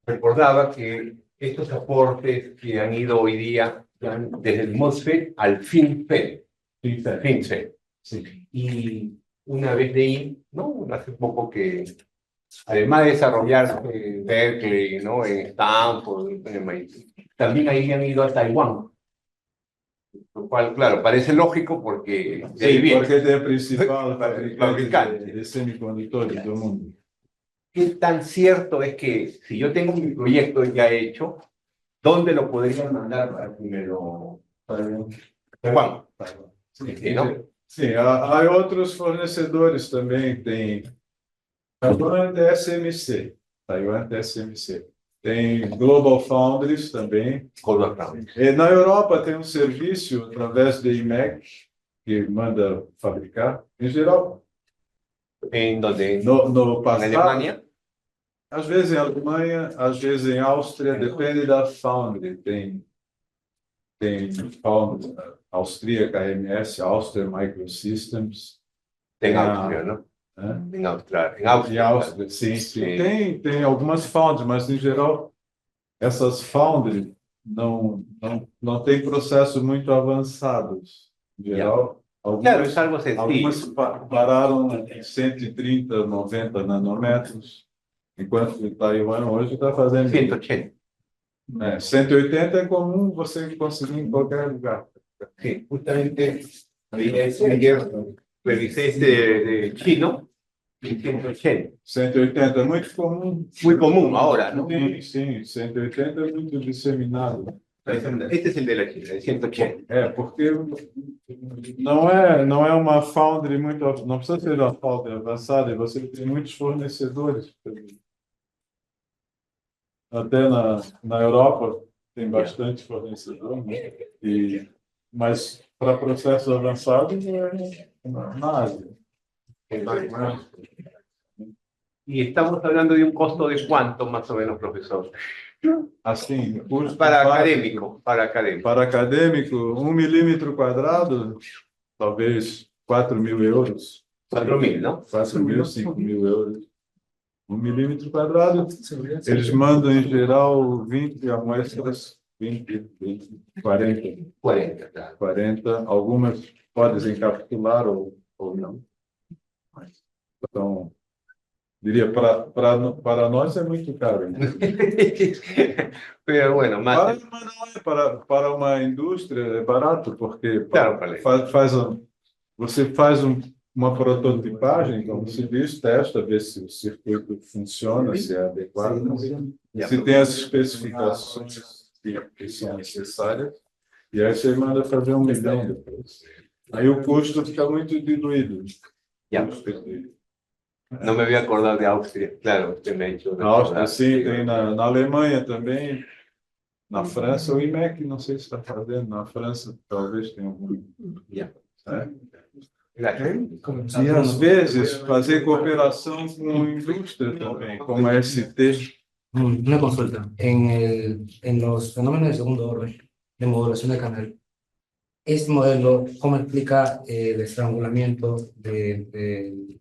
recordaba que estos aportes que han ido hoy día van desde el mosfet al FinFET. FinFET. Sí. Y una vez leí, ¿no? Hace poco que, además de desarrollarse en Berkeley, ¿no? En Stanford, en MIT, también habían ido a Taiwán. Lo cual, claro, parece lógico porque de ahí Sí, viene. porque é o principal Fabricante de semicondutores do mundo. ¿Qué tan cierto es que si yo tengo mi proyecto ya hecho, dónde lo podría mandar para que me lo... Taiwán? ¿No? Sim, há outros fornecedores também, tem Taiwan TSMC, Taiwan TSMC, tem Global Foundries também. E na Europa tem um serviço através da IMEC que manda fabricar, em geral. ¿En dónde? No ¿En passado, Alemania? às vezes em Alemanha, às vezes em Áustria, depende da Foundry. Tem Foundry austríaca, AMS, Austria Microsystems. En a- Austria, ¿no? né? En Austria. En Em Austria. Áustria, sim. Sim. Tem algumas foundries, mas em geral essas foundries não tem processos muito avançados. Em geral, Claro, es algo algumas sencillo. pararam em 130, 90 nanômetros, enquanto o Taiwan hoje está fazendo 180. 180 é comum você conseguir em qualquer lugar. Sí, justamente ayer revisé este de chino, 180. 180 é muito comum. Muy común ahora, ¿no? Sim, 180 é muito disseminado. Este es el de la China, de 180. É, porque não é uma foundry muito, não precisa ser uma foundry avançada, e você tem muitos fornecedores. Até na Europa tem bastante fornecedor, né? Mas para processos avançados é na Ásia. Y estamos hablando de un costo de cuánto, más o menos, profesor. Assim, custo Para básico, académico, para académico. para acadêmico, 1 milímetro quadrado, talvez 4.000 euros. 4.000, ¿no? 4.000, 5.000 euros. 1 milímetro quadrado, eles mandam em geral 20 amostras, 20, 40. 40, claro. 40, algumas podem encapsular ou não. Então, diria, para nós é muito caro. Né? Pero bueno, más. Para uma indústria é barato, porque Claro, você faz uma prototipagem, como se diz, testa, vê se o circuito funciona, se é adequado, se tem as especificações que são necessárias, e aí você manda fazer 1 milhão depois. Aí o custo fica muito diluído. Ya. No me voy a acordar de Austria, claro, usted me ha dicho. Na Áustria, sim, tem na Alemanha também, na França, o IMEC, não sei se está fazendo, na França talvez tenha algum. Ya. É? Gracias. E às vezes fazer cooperação com indústria também, como a ST. Una consulta. En los fenómenos de segundo orden, de modulación de canal, este modelo, ¿cómo explica el estrangulamiento del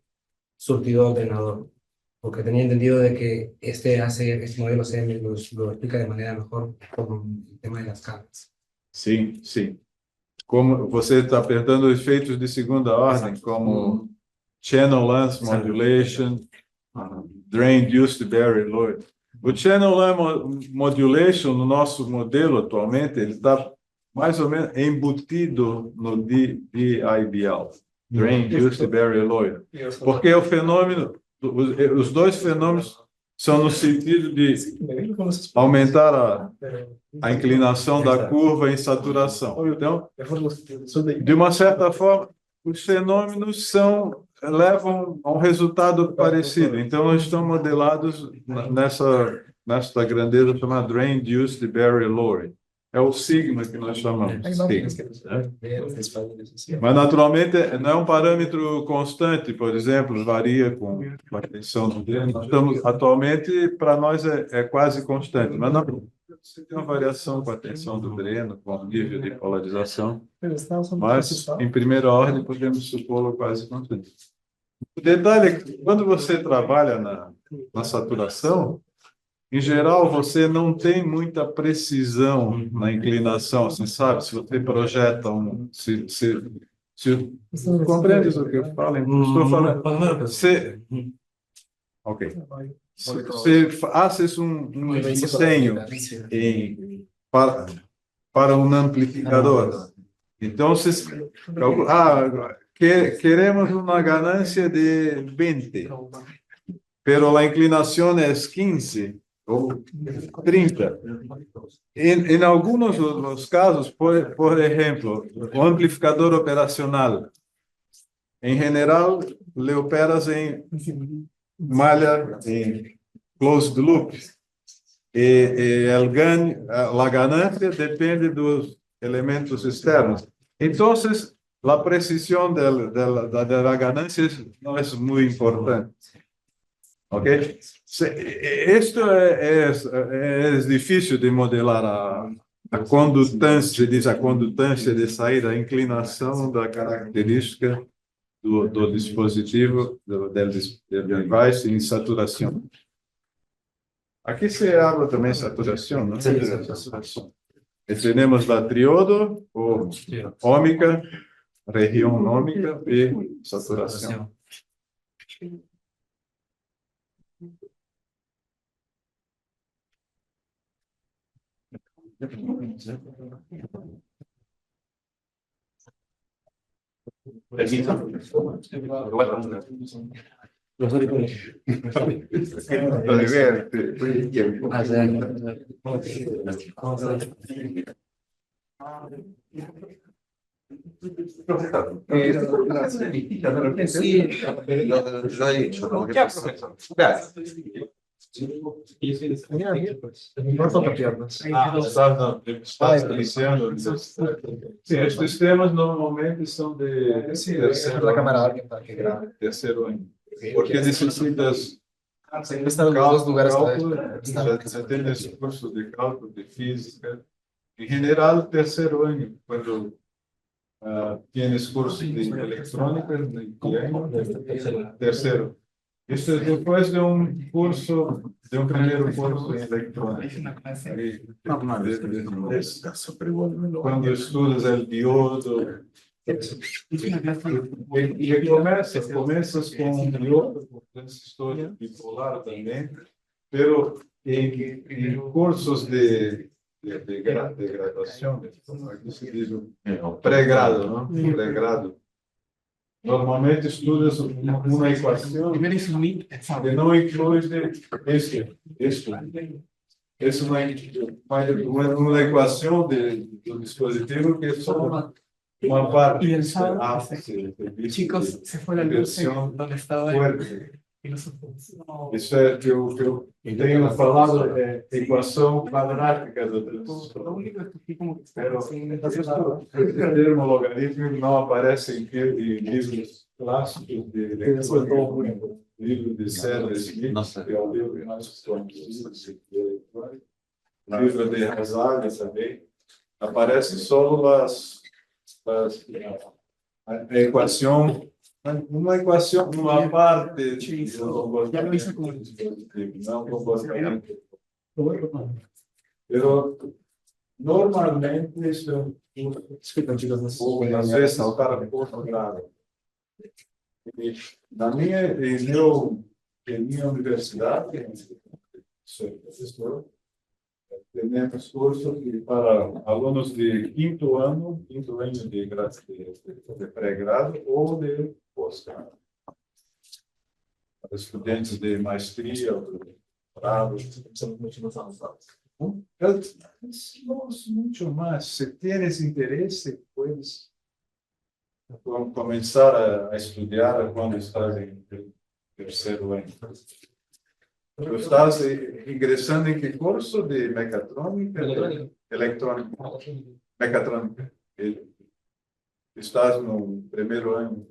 surtidor ordenador? Porque tenía entendido de que este modelo CM lo explica de manera mejor con el tema de las cargas. Sim, sim. Como você está perguntando efeitos de segunda ordem, como channel length modulation, drain-induced barrier load. O channel length modulation, no nosso modelo atualmente, ele está mais ou menos embutido no DIBL, drain-induced barrier load. Porque o fenômeno, os dois fenômenos são no sentido de aumentar a inclinação da curva em saturação. Então, de uma certa forma, os fenômenos levam a um resultado parecido. Então, eles estão modelados nessa grandeza chamada Drain-Induced Barrier Lowering. É o sigma que nós chamamos. Mas, naturalmente, não é um parâmetro constante, por exemplo, varia com a tensão do dreno. Atualmente, para nós, é quase constante, mas não, você tem uma variação com a tensão do dreno, com o nível de polarização, mas, em primeira ordem, podemos supô-lo quase constante. O detalhe é que, quando você trabalha na saturação, em geral, você não tem muita precisão na inclinação, você sabe, se você projeta compreendes o que eu falo? Estou falando. Ok. Você faz um desenho para um amplificador. Então, você calcula, queremos uma ganância de 20, pero a inclinação é 15. Ou 30. Em alguns dos casos, por exemplo, o amplificador operacional, em geral, le operas em malha, em closed loop, e a ganância depende dos elementos externos. Então, a precisão da ganância não é muito importante. Ok? Isto é difícil de modelar a condutância, se diz a condutância de saída, a inclinação da característica do dispositivo, do device em saturação. Aqui se habla também saturação, não? Saturação. Temos a triodo, ou ômica, região ômica e saturação. Permiso. Los audífonos. Lo de verte, el tiempo. Ah, sí. Sí. Lo he dicho, lo que Ya, pasa. profesor. Gracias. No fotopiernas. Estás iniciando. Sim, estes temas normalmente são de terceiro La cámara ano, alguien para que grabe. terceiro ano. Porque necessitas Están los dos lugares cálculo, están. já tens cursos de cálculo, de física. Em geral, terceiro ano, quando tienes cursos de eletrônica, terceiro. Isso é depois de um curso, de um primeiro curso em eletrônica. Quando estudas o diodo, e começas com um diodo, com transistor bipolar também, pero em cursos de graduação, aqui se diz pré-grado, não? Pré-grado. Normalmente estudas uma equação que não inclui isso. Isso uma equação do dispositivo que é só uma parte. Chicos, se fue la luz donde estaba Fuerte. y nosotros. Isso é que eu tenho falado equação quadrática do Lo transistor. único es que fui como que Pero estaba esse termo logaritmo não aparece em livros clássicos de eletrônica, livro de César Smith, Nossa. que é o livro mais conhecido de livro de Hazaga também, aparece só a equação, uma equação, uma parte Ya lo hice con não comportamento. Pero normalmente isso Disculpen, chicos. às vezes para posgrado. Em minha universidade, sou professor, temos cursos para alunos de quinto ano de pré-grado ou de pós-grado. Para estudantes de maestria, ou de doutorado. Muito mais. Se tienes interesse, puedes começar a estudar quando estás em terceiro ano. Tu estás ingressando em que curso de mecatrônica? Eletrônica. Mecatrônica. Estás no primeiro ano.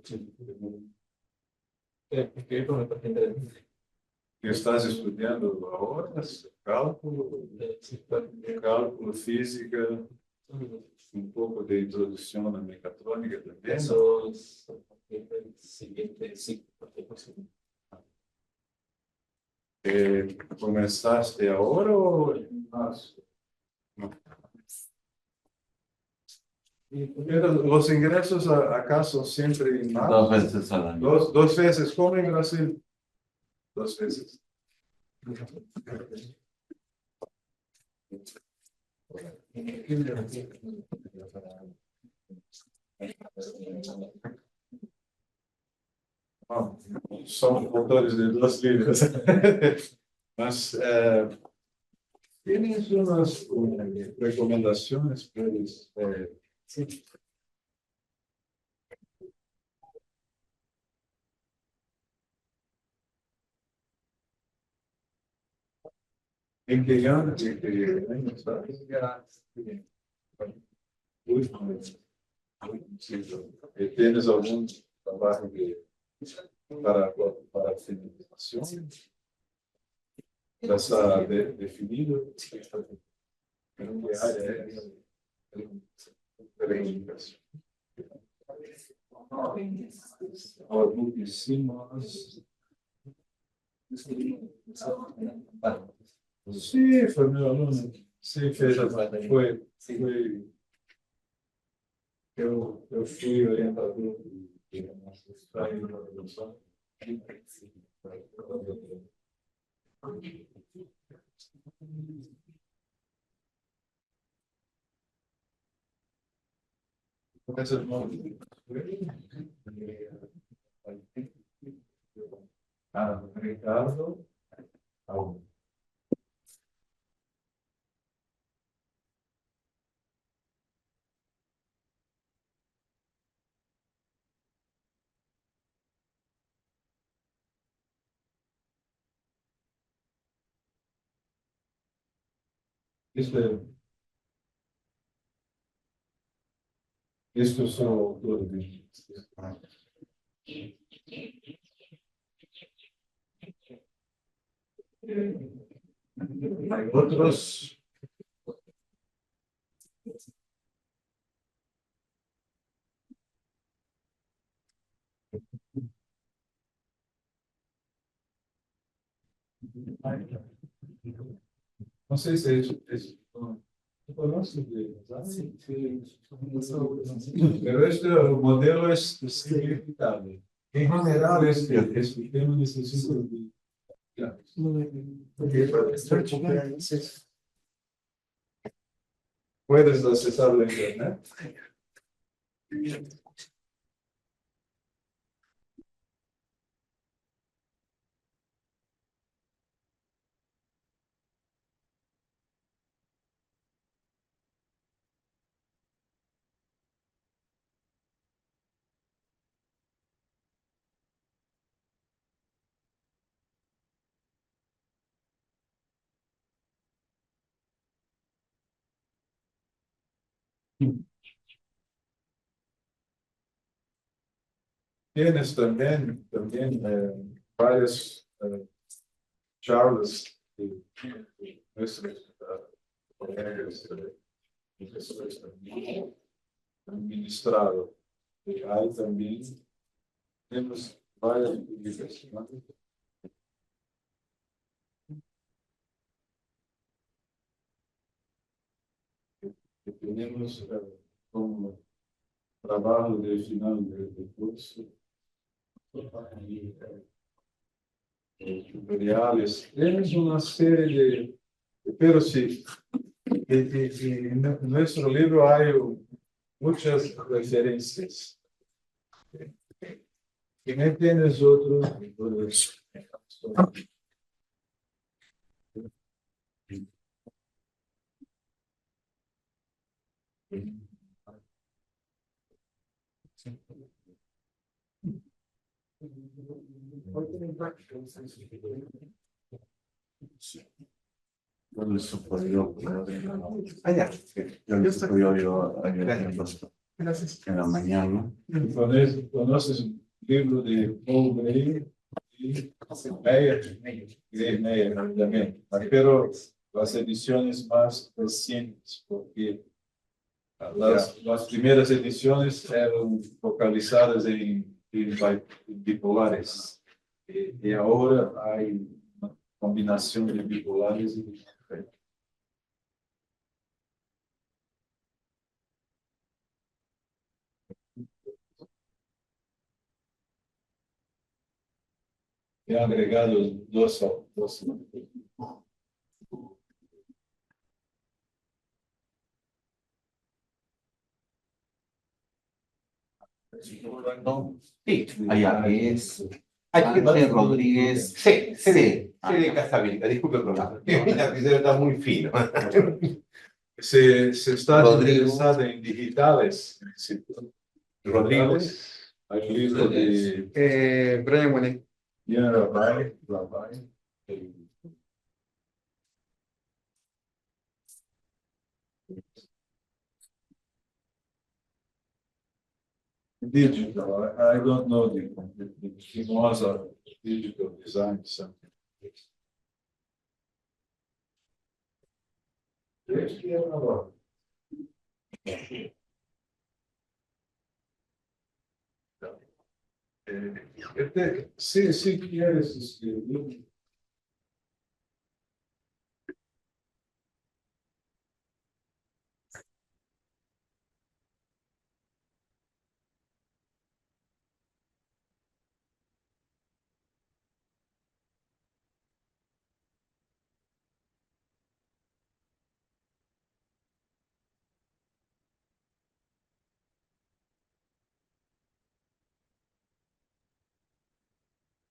Estás estudando agora cálculo, física, um pouco de introdução na mecatrônica também. Começaste agora ou os ingressos acá são sempre em março? 2 veces al año. Dos vezes, como em Brasil? 2 vezes. Bom, somos autores de 2 livros. Mas tienes umas recomendações para eles? Em que ano? E tienes algum trabalho para finalização? Já está definido? Em que área é? Telecomunicação. Muitíssimas. Sim, foi meu aluno. Sim, fez foi. Eu fui orientador de graduação. Essas mãos Ricardo. Estos son autores. Hay otros. No sé si ¿tú conoces de sí, pero este modelo es simplificable. En general, este sistema necesita de puedes accesar la internet. Tienes también varios charlas de nuestros colegas profesores también administrado. Hay también, tenemos varias publicaciones. Que tenemos como trabajo de final de curso. Tutoriales. Tenemos una serie pero sí, en nuestro libro hay muchas referencias. Y me tienes otros. Yo les supongo allá. Yo les supongo yo ayer en la mañana. ¿Conoces un libro de Paul Gray y Meyer también? Pero las ediciones más recientes, porque las primeras ediciones eran focalizadas en bipolares. Y ahora hay una combinación de bipolares y he agregado dos. No, sí, allá es. Aquí Rodríguez. C de Sí. Casablanca, disculpe, profesor. Mi lapicero está muy fino. Se está Rodrigo. interesado en digitales. Sí. Rodríguez. Hay un libro de Brian Winnie. Rabbi. Digital, I don't know the was a digital design something. Sí, quieres escribir.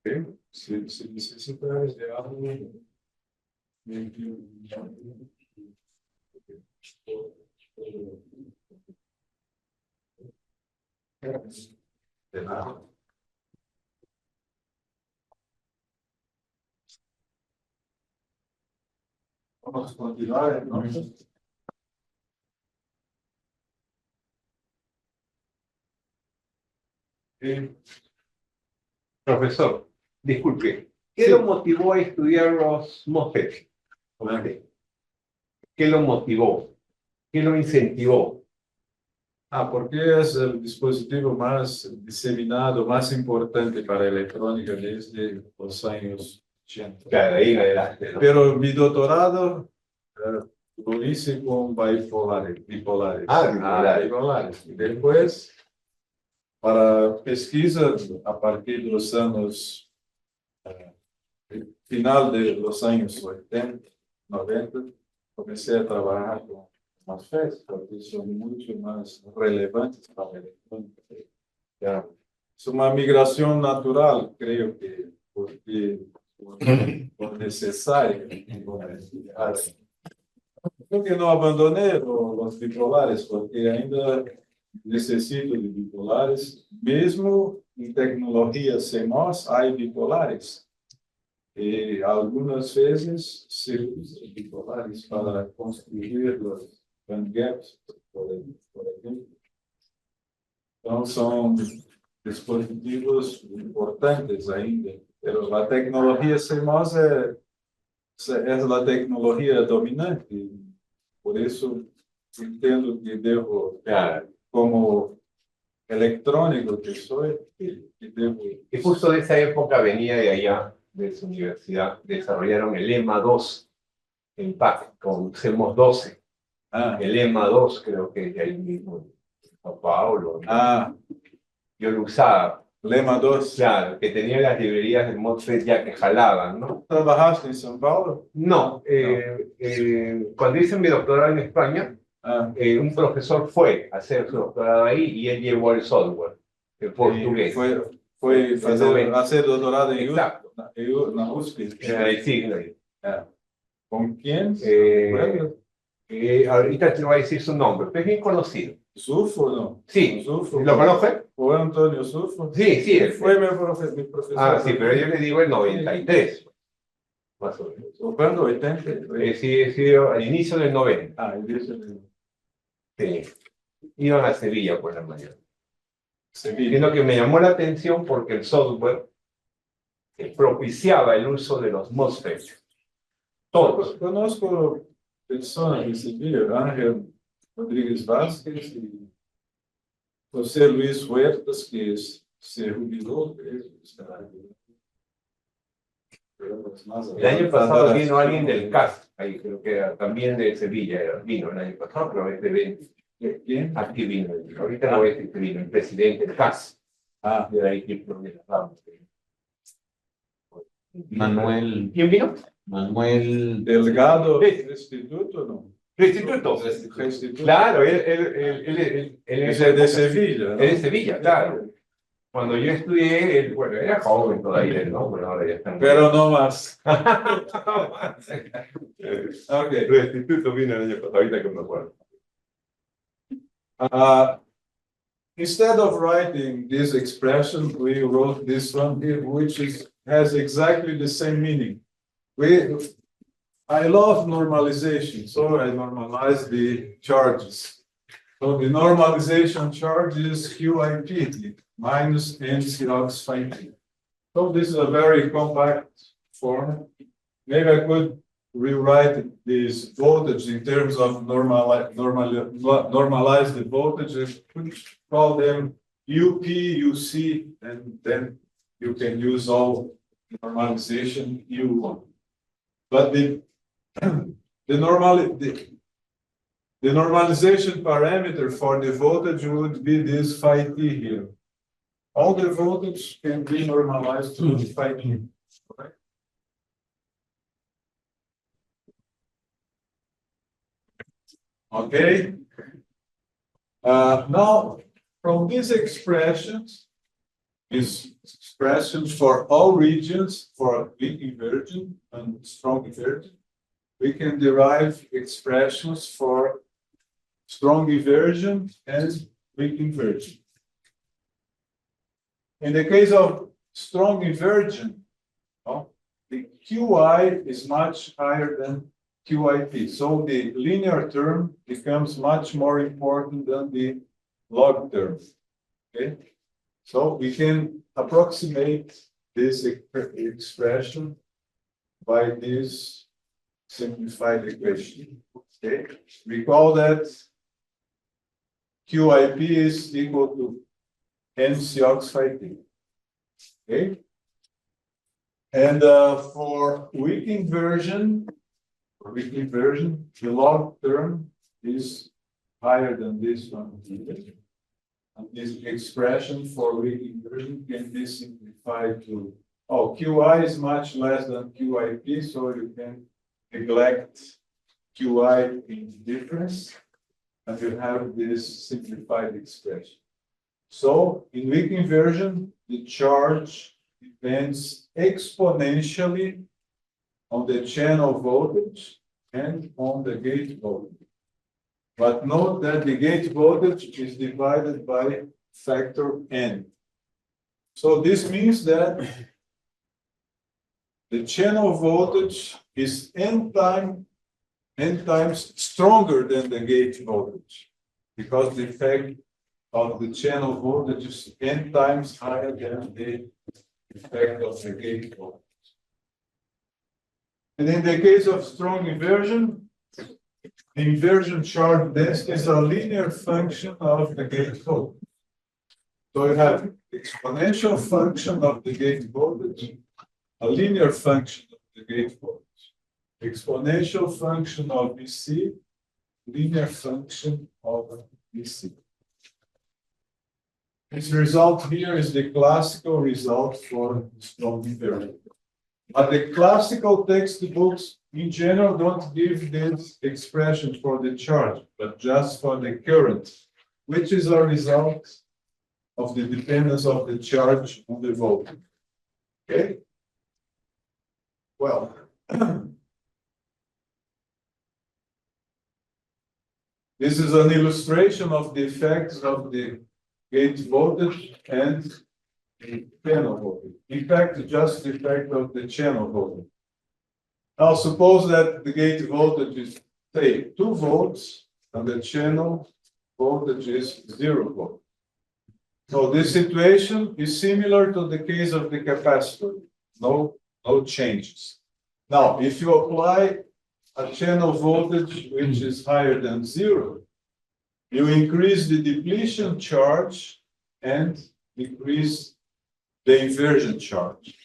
Se necesitas de algo. De nada. Vamos a continuar entonces. Profesor, disculpe, ¿qué lo motivó a estudiar los mosfet? ¿Qué lo motivó? ¿Qué lo incentivó? Porque es el dispositivo más diseminado, más importante para electrónica desde los años 80. Claro, ahí en adelante, ¿no? Pero mi doctorado lo hice con bipolares. Bipolares. Y después, para pesquisa, a partir de los años, final de los años 80, 90, comencé a trabajar con mosfets, porque son mucho más relevantes para la electrónica. Ya. Es una migración natural, creo que, porque por necesario. Creo que no abandoné los bipolares, porque ainda necesito de bipolares. Mesmo en tecnología CMOS hay bipolares. Y algunas veces se usan bipolares para construir los band gaps, por ejemplo. Entonces son dispositivos importantes ainda. Pero la tecnología CMOS es la tecnología dominante. Por eso entiendo que debo, como electrónico que soy, que debo. Y justo de esa época venía de allá, de su universidad, desarrollaron el EMA2 en PAC con CMOS 12. El EMA2 creo que de ahí mismo, Sao Paulo. Yo lo usaba. El EMA2. Claro, que tenía las librerías de MOSFET ya que jalaban, ¿no? ¿Trabajaste en São Paulo? No, cuando hice mi doctorado en España, un profesor fue a hacer su doctorado ahí y él llevó el software, el portugués. Fue hacer doctorado en Exacto. la USP. Sí, ¿Con quién? ahorita te voy a decir su nombre, pero es bien conocido. ¿Sufo o no? Sí, Sufo. ¿lo conoce? ¿Fue Antonio Sufo? Sí, él Fue mi profesor. sí, pero yo le digo el 93, más o menos. ¿Cuándo? ¿80? Sí, he sido al inicio del 90. Inicio del Sí. Iban a Sevilla por la mañana. Sevilla. Lo que me llamó la atención porque el software propiciaba el uso de los MOSFET. Todos. Conozco personas de Sevilla, Ángel Rodríguez Vázquez y José Luis Huertas, que se jubiló. El año pasado vino alguien del CAS, ahí creo que era también de Sevilla, vino el año pasado, pero es de 20. ¿Quién? Aquí vino, ahorita no voy a decir que vino, el presidente del CAS. De ahí que Manuel. ¿Quién vino? Manuel Delgado, Sí. instituto, ¿no? Instituto. Instituto. Claro, él Es de Sevilla, ¿no? Es de Sevilla, claro. Cuando yo estudié, él, bueno, era joven todavía, ¿no? Bueno, ahora ya está. Pero no más. Ok, el instituto vino el año pasado, ahorita que me acuerdo. Instead of writing this expression, we wrote this one here, which has exactly the same meaning. I love normalization, so I normalize the charges. So the normalization charge is QIP, minus NCOX phi. So this is a very compact form. Maybe I could rewrite this voltage in terms of normalize the voltage. Call them UP, UC, and then you can use all normalization you want. But the normalization parameter for the voltage would be this phi t here. All the voltage can be normalized to phi t. Correct? Okay. Now, from these expressions, is expressions for all regions for weak inversion and strong inversion. We can derive expressions for strong inversion and weak inversion. In the case of strong inversion, the QI is much higher than QIP. So the linear term becomes much more important than the log term. Okay? So we can approximate this expression by this simplified equation. Okay? Recall that QIP is equal to NCox phi t. Okay? And for weak inversion, the log term is higher than this one here. And this expression for weak inversion can be simplified to, QI is much less than QIP, so you can neglect QI in difference, and you have this simplified expression. So in weak inversion, the charge depends exponentially on the channel voltage and on the gate voltage. But note that the gate voltage is divided by factor n. So this means that the channel voltage is n times stronger than the gate voltage, because the effect of the channel voltage is n times higher than the effect of the gate voltage. And in the case of strong inversion, the inversion charge density is a linear function of the gate voltage. So you have exponential function of the gate voltage, a linear function of the gate voltage, exponential function of VC, linear function of VC. This result here is the classical result for strong inversion. But the classical textbooks in general don't give this expression for the charge, but just for the current, which is a result of the dependence of the charge on the voltage. Okay? Well, this is an illustration of the effects of the gate voltage and the channel voltage. In fact, just the effect of the channel voltage. Now, suppose that the gate voltage is, say, 2 volts, and the channel voltage is 0 volts. So this situation is similar to the case of the capacitor. No changes. Now, if you apply a channel voltage which is higher than 0, you increase the depletion charge and decrease the inversion charge.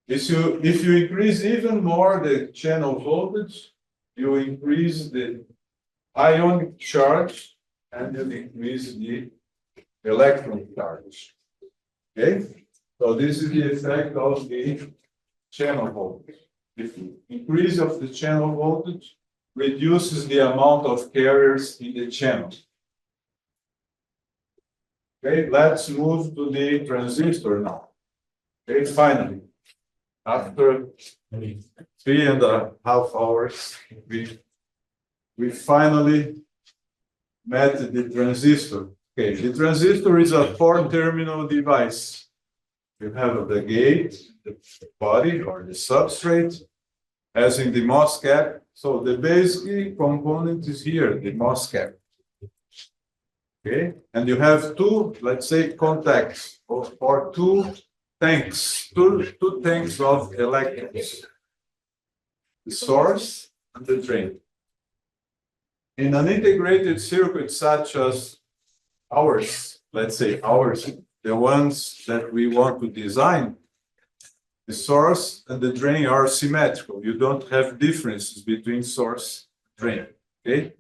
If you increase even more the channel voltage, you increase the ionic charge and you increase the electron charge. Okay? So this is the effect of the channel voltage. If the increase of the channel voltage reduces the amount of carriers in the channel. Okay, let's move to the transistor now. Okay, finally, after 3.5 hours, we finally met the transistor. Okay, the transistor is a 4-terminal device. You have the gate, the body or the substrate, as in the MOSFET. So the basic component is here, the MOSFET. Okay, and you have 2, let's say, contacts or 2 tanks, two tanks of electrons, the source and the drain. In an integrated circuit such as ours, let's say ours, the ones that we want to design, the source and the drain are symmetrical. You don't have differences between source and drain. Okay,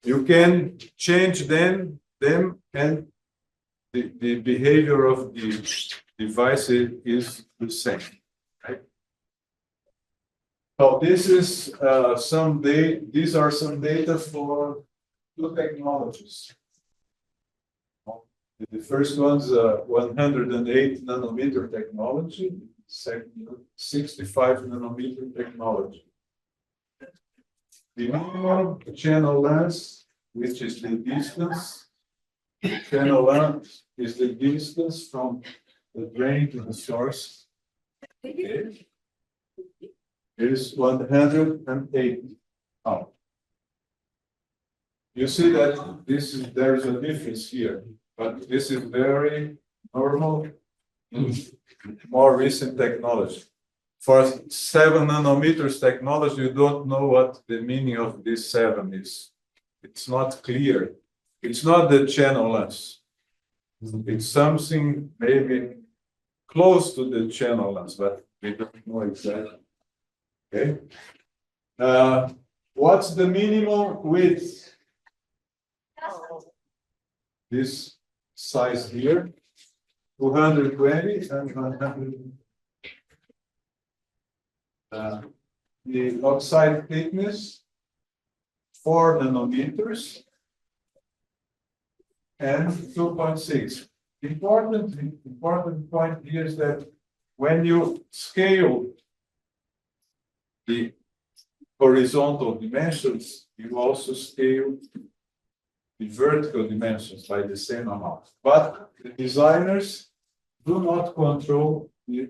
you can change them and the behavior of the device is the same. Right? So this is these are some data for 2 technologies. The first one's 108 nanometer technology, second 65 nanometer technology. The minimum channel length, which is the distance, channel length is the distance from the drain to the source. Okay. Is 108. Oh. You see that there's a difference here, but this is very normal in more recent technology. For 7 nanometers technology, you don't know what the meaning of this 7 is. It's not clear. It's not the channel length. It's something maybe close to the channel length, but we don't know exactly. Okay. What's the minimum width? This size here, 220 and 100. The oxide thickness, 4 nanometers and 2.6. Important point here is that when you scale the horizontal dimensions, you also scale the vertical dimensions by the same amount. But the designers do not control the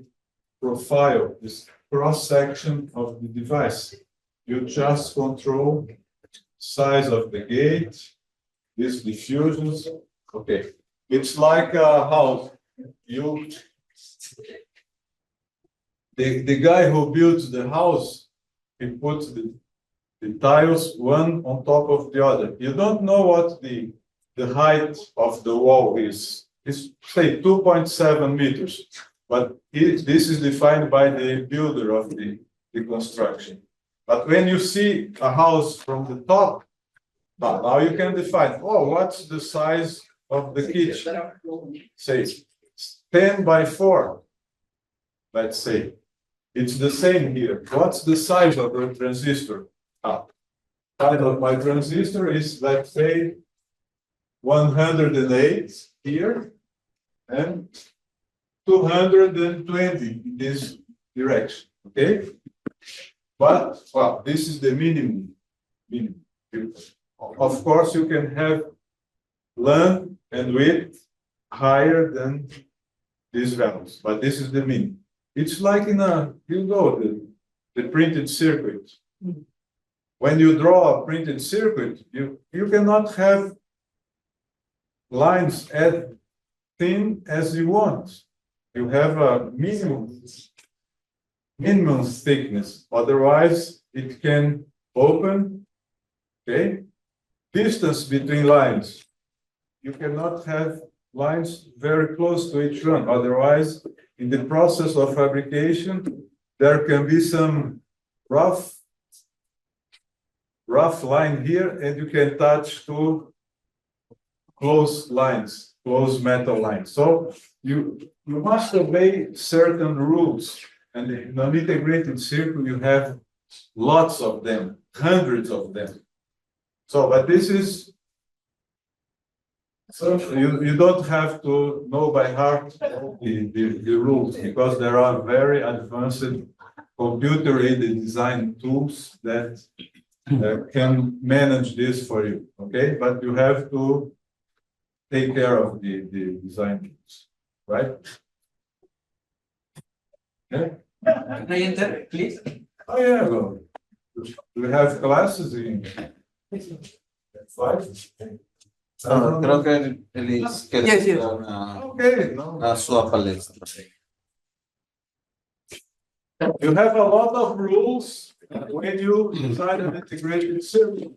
profile, this cross-section of the device. You just control size of the gate, these diffusions. Okay, it's like a house. The guy who built the house, he puts the tiles one on top of the other. You don't know what the height of the wall is. It's say 2.7 meters, but this is defined by the builder of the construction. But when you see a house from the top, now you can define, oh, what's the size of the kitchen? Say 10 by 4, let's say. It's the same here. What's the size of the transistor? Size of my transistor is, let's say, 108 here and 220 in this direction. Okay? But, well, this is the minimum. Of course, you can have length and width higher than these values, but this is the minimum. It's like in the printed circuit. When you draw a printed circuit, you cannot have lines as thin as you want. You have a minimum thickness, otherwise it can open. Okay, distance between lines. You cannot have lines very close to each one, otherwise in the process of fabrication there can be some rough line here, and you can touch two close lines, close metal lines. So you must obey certain rules, and in an integrated circuit you have lots of them, hundreds of them. So, but this is, so you don't have to know by heart the rules, because there are very advanced computer-aided design tools that can manage this for you. Okay, but you have to take care of the design tools, right? Okay. Can I enter, please? Oh yeah, well, we have classes in 5. Creo que Elis quiere Yes, yes. dar Okay, no. a sua palestra. You have a lot of rules when you design an integrated circuit.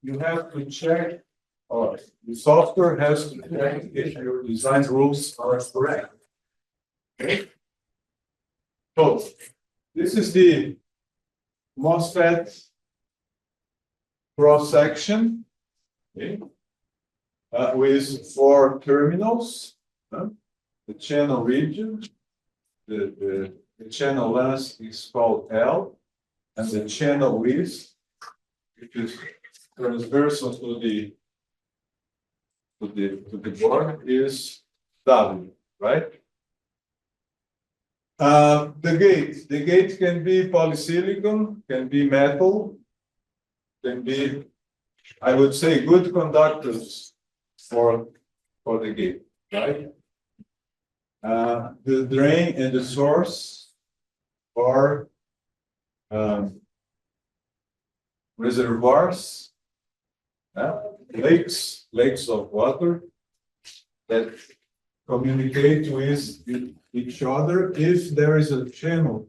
You have to check, or the software has to check if your design rules are correct. Okay. So this is the MOSFET cross section, okay, with 4 terminals. The channel region, the channel length is called L, and the channel width, which is transversal to the to the board is W, right? The gate can be polysilicon, can be metal, can be, I would say, good conductors for the gate, right? The drain and the source are reservoirs, lakes of water that communicate with each other if there is a channel.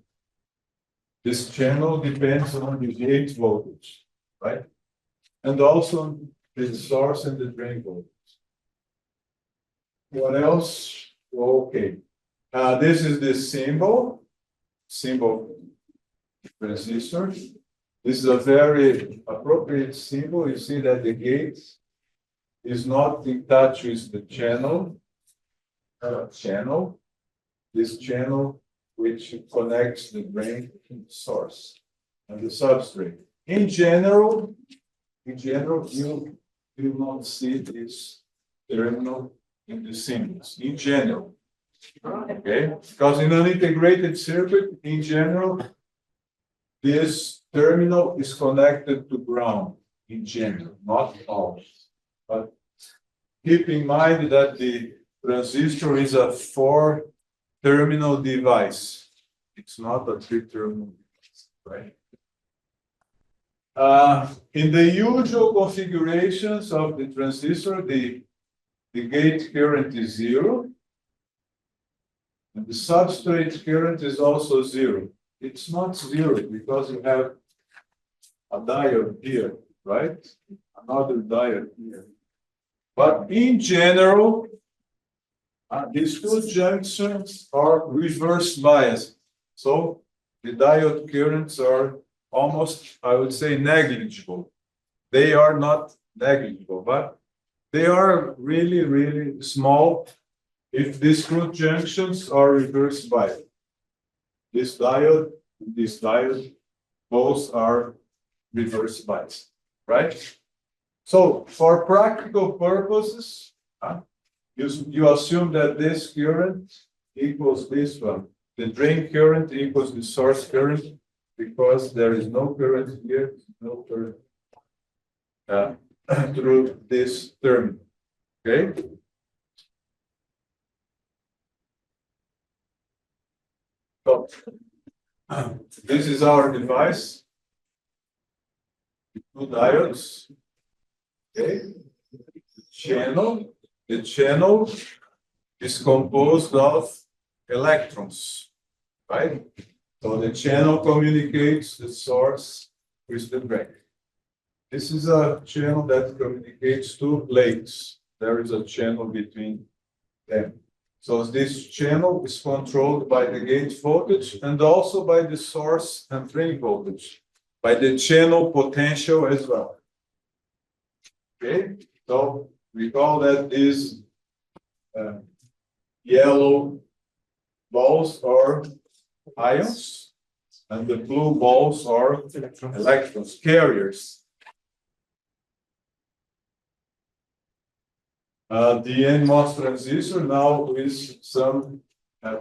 This channel depends on the gate voltage, right? And also the source and the drain voltage. What else? Okay. This is the symbol transistor. This is a very appropriate symbol. You see that the gate is not in touch with the channel. This channel which connects the drain to the source and the substrate. In general, you will not see this terminal in the symbols. In general, okay, because in an integrated circuit, in general, this terminal is connected to ground. In general, not always, but keep in mind that the transistor is a 4-terminal device. It's not a 3-terminal device, right? In the usual configurations of the transistor, the gate current is 0, and the substrate current is also 0. It's not 0 because you have a diode here, right? Another diode here. But in general, these two junctions are reverse biased. So the diode currents are almost, I would say, negligible. They are not negligible, but they are really, really small if these two junctions are reverse biased. This diode and this diode, both are reverse biased, right? So for practical purposes, you assume that this current equals this one. The drain current equals the source current because there is no current here, no current through this terminal. Okay. So this is our device. Two diodes. Okay. The channel is composed of electrons, right? So the channel communicates the source with the drain. This is a channel that communicates to lakes. There is a channel between them. So this channel is controlled by the gate voltage and also by the source and drain voltage, by the channel potential as well. Okay, so we call that these yellow balls are ions, and the blue balls are electrons, carriers. The NMOS transistor now with some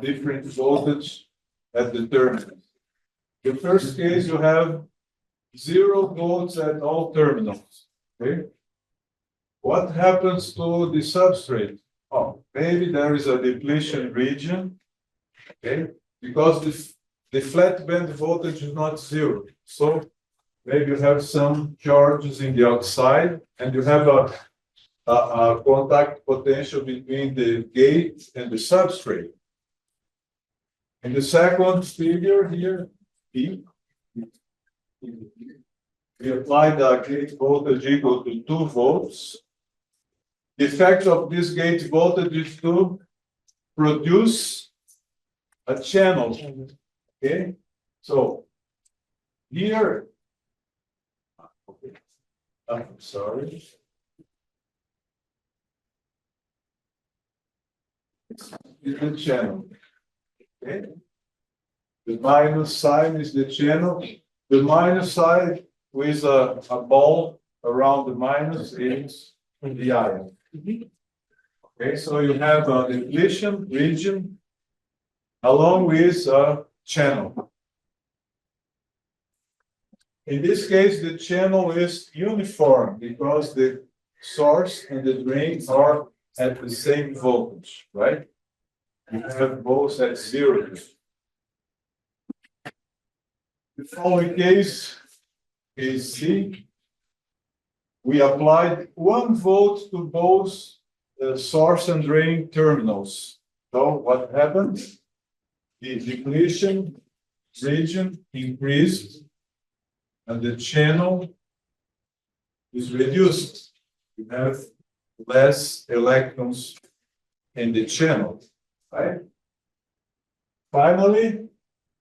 different voltage at the terminals. The first case you have 0 volts at all terminals. Okay. What happens to the substrate? Oh, maybe there is a depletion region. Okay, because the flat band voltage is not 0. So maybe you have some charges in the outside, and you have a contact potential between the gate and the substrate. In the second figure here, P, we apply the gate voltage equal to 2 volts. The effect of this gate voltage is to produce a channel. Okay, so here, okay. I'm sorry. Is the channel. Okay. The minus sign is the channel. The minus side with a ball around the minus is the ion. Okay, so you have a depletion region along with a channel. In this case, the channel is uniform because the source and the drain are at the same voltage, right? You have both at 0. The following case is C. We applied 1 volt to both the source and drain terminals. So what happened? The depletion region increased and the channel is reduced. You have less electrons in the channel, right? Finally,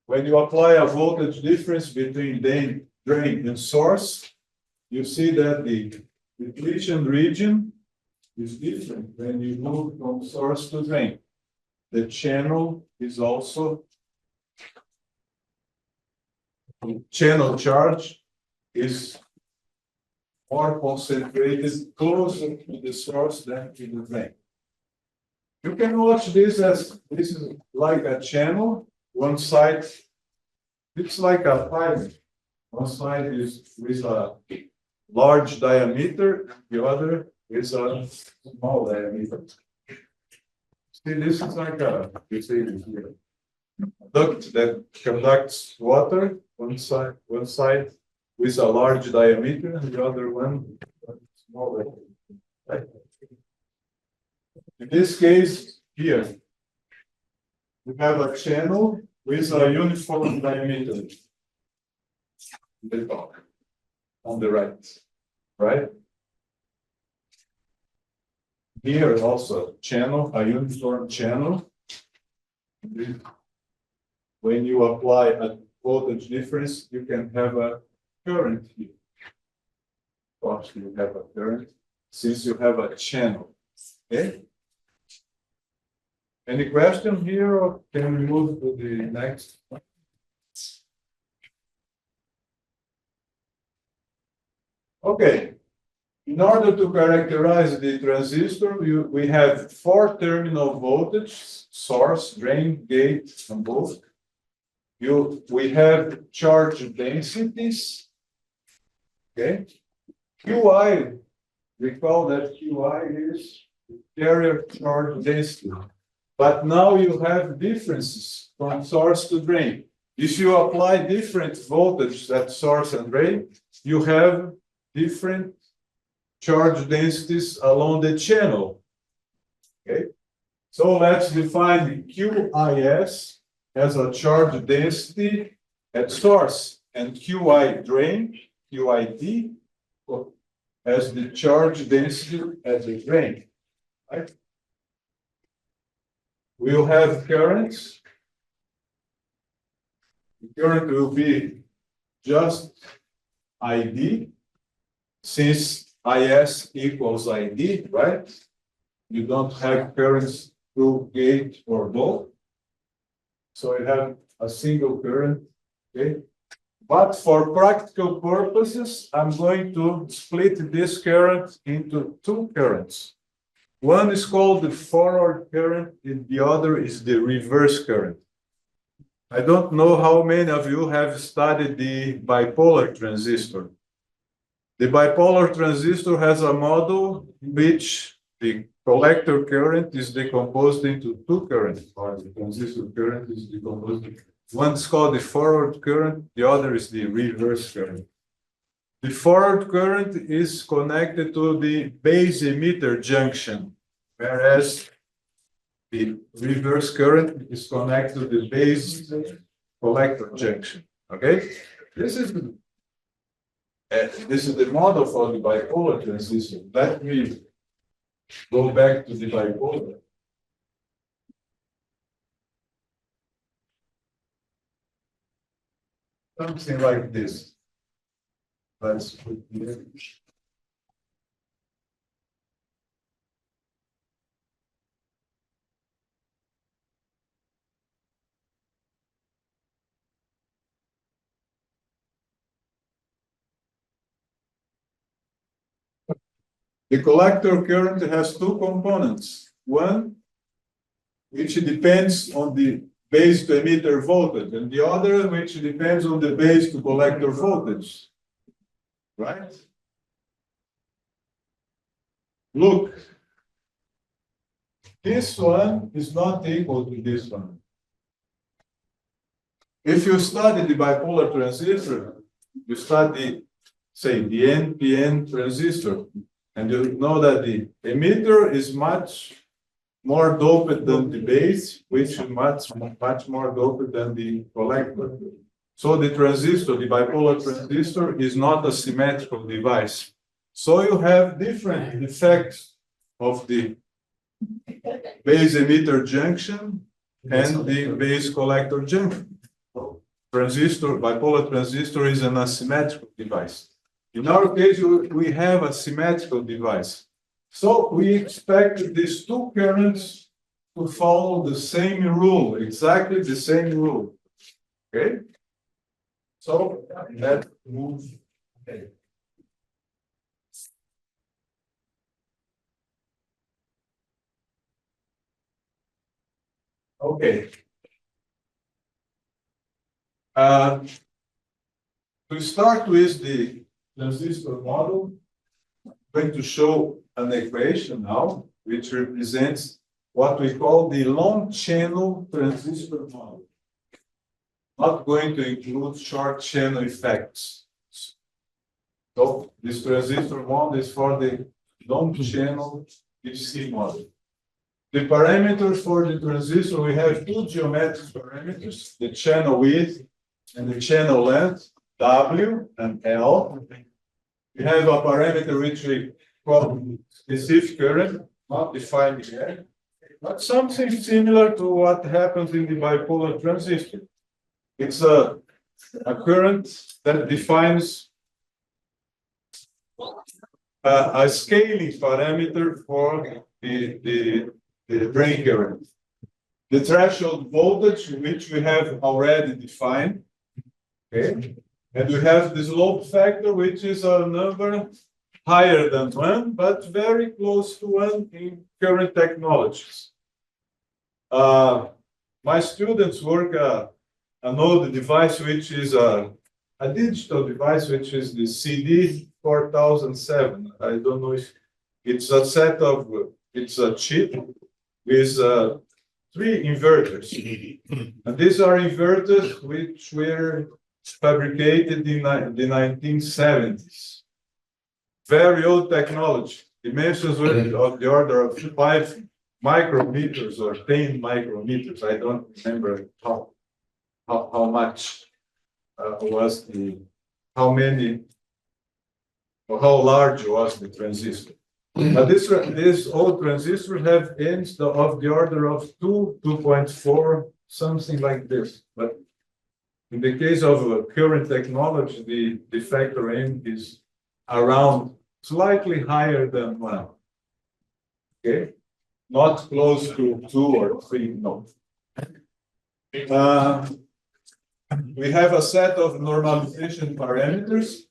when you apply a voltage difference between drain and source, you see that the depletion region is different when you move from source to drain. The channel is also, channel charge is more concentrated closer to the source than to the drain. You can watch this as this is like a channel. One side, it's like a pipe. One side is with a large diameter, the other is a small diameter. See, this is like a, you see it here, duct that conducts water, one side with a large diameter, and the other one smaller. Right? In this case, here, we have a channel with a uniform diameter. The top, on the right? Here also channel, a uniform channel. When you apply a voltage difference, you can have a current here. Of course, you have a current since you have a channel. Okay? Any question here, or can we move to the next one? Okay. In order to characterize the transistor, we have 4 terminal voltage, source, drain, gate, and both. We have charge densities. Okay. QI, recall that QI is carrier charge density. But now you have differences from source to drain. If you apply different voltage at source and drain, you have different charge densities along the channel. Okay, so let's define QIS as a charge density at source and QI drain, QID, as the charge density at the drain. Right? We'll have currents. The current will be just ID, since IS equals ID, right? You don't have currents through gate or both. So you have a single current, okay? But for practical purposes, I'm going to split this current into 2 currents. One is called the forward current, and the other is the reverse current. I don't know how many of you have studied the bipolar transistor. The bipolar transistor has a model in which the collector current is decomposed into 2 currents, or the transistor current is decomposed. One is called the forward current, the other is the reverse current. The forward current is connected to the base emitter junction, whereas the reverse current is connected to the base collector junction. Okay, this is the model for the bipolar transistor. Let me go back to the bipolar. Something like this. Let's put here. The collector current has 2 components. one which depends on the base to emitter voltage, and the other which depends on the base to collector voltage. Right? Look, this one is not equal to this one. If you study the bipolar transistor, you study, say, the NPN transistor, and you know that the emitter is much more doped than the base, which is much more doped than the collector. So the transistor, the bipolar transistor, is not a symmetrical device. So you have different effects of the base emitter junction and the base collector junction. Transistor, bipolar transistor is an asymmetrical device. In our case, we have a symmetrical device. So we expect these two currents to follow the same rule, exactly the same rule. Okay? So let's move ahead. Okay. To start with the transistor model, I'm going to show an equation now, which represents what we call the long channel transistor model. Not going to include short channel effects. So this transistor model is for the long channel DC model. The parameters for the transistor, we have two geometric parameters, the channel width and the channel length, W and L. We have a parameter which we call specific current, not defined here, but something similar to what happens in the bipolar transistor. It's a current that defines a scaling parameter for the drain current. The threshold voltage, which we have already defined, okay? And we have the slope factor, which is a number higher than 1, but very close to 1 in current technologies. My students work an old device, which is a digital device, which is the CD 4007. I don't know if it's a set of, it's a chip with 3 inverters. And these are inverters which were fabricated in the 1970s. Very old technology. Dimensions were of the order of 5 micrometers or 10 micrometers. I don't remember how much was the, how many, or how large was the transistor. But this old transistors have ends of the order of 2, 2.4, something like this. But in the case of current technology, the factor N is around slightly higher than 1. Okay? Not close to 2 or 3, no. We have a set of normalization parameters.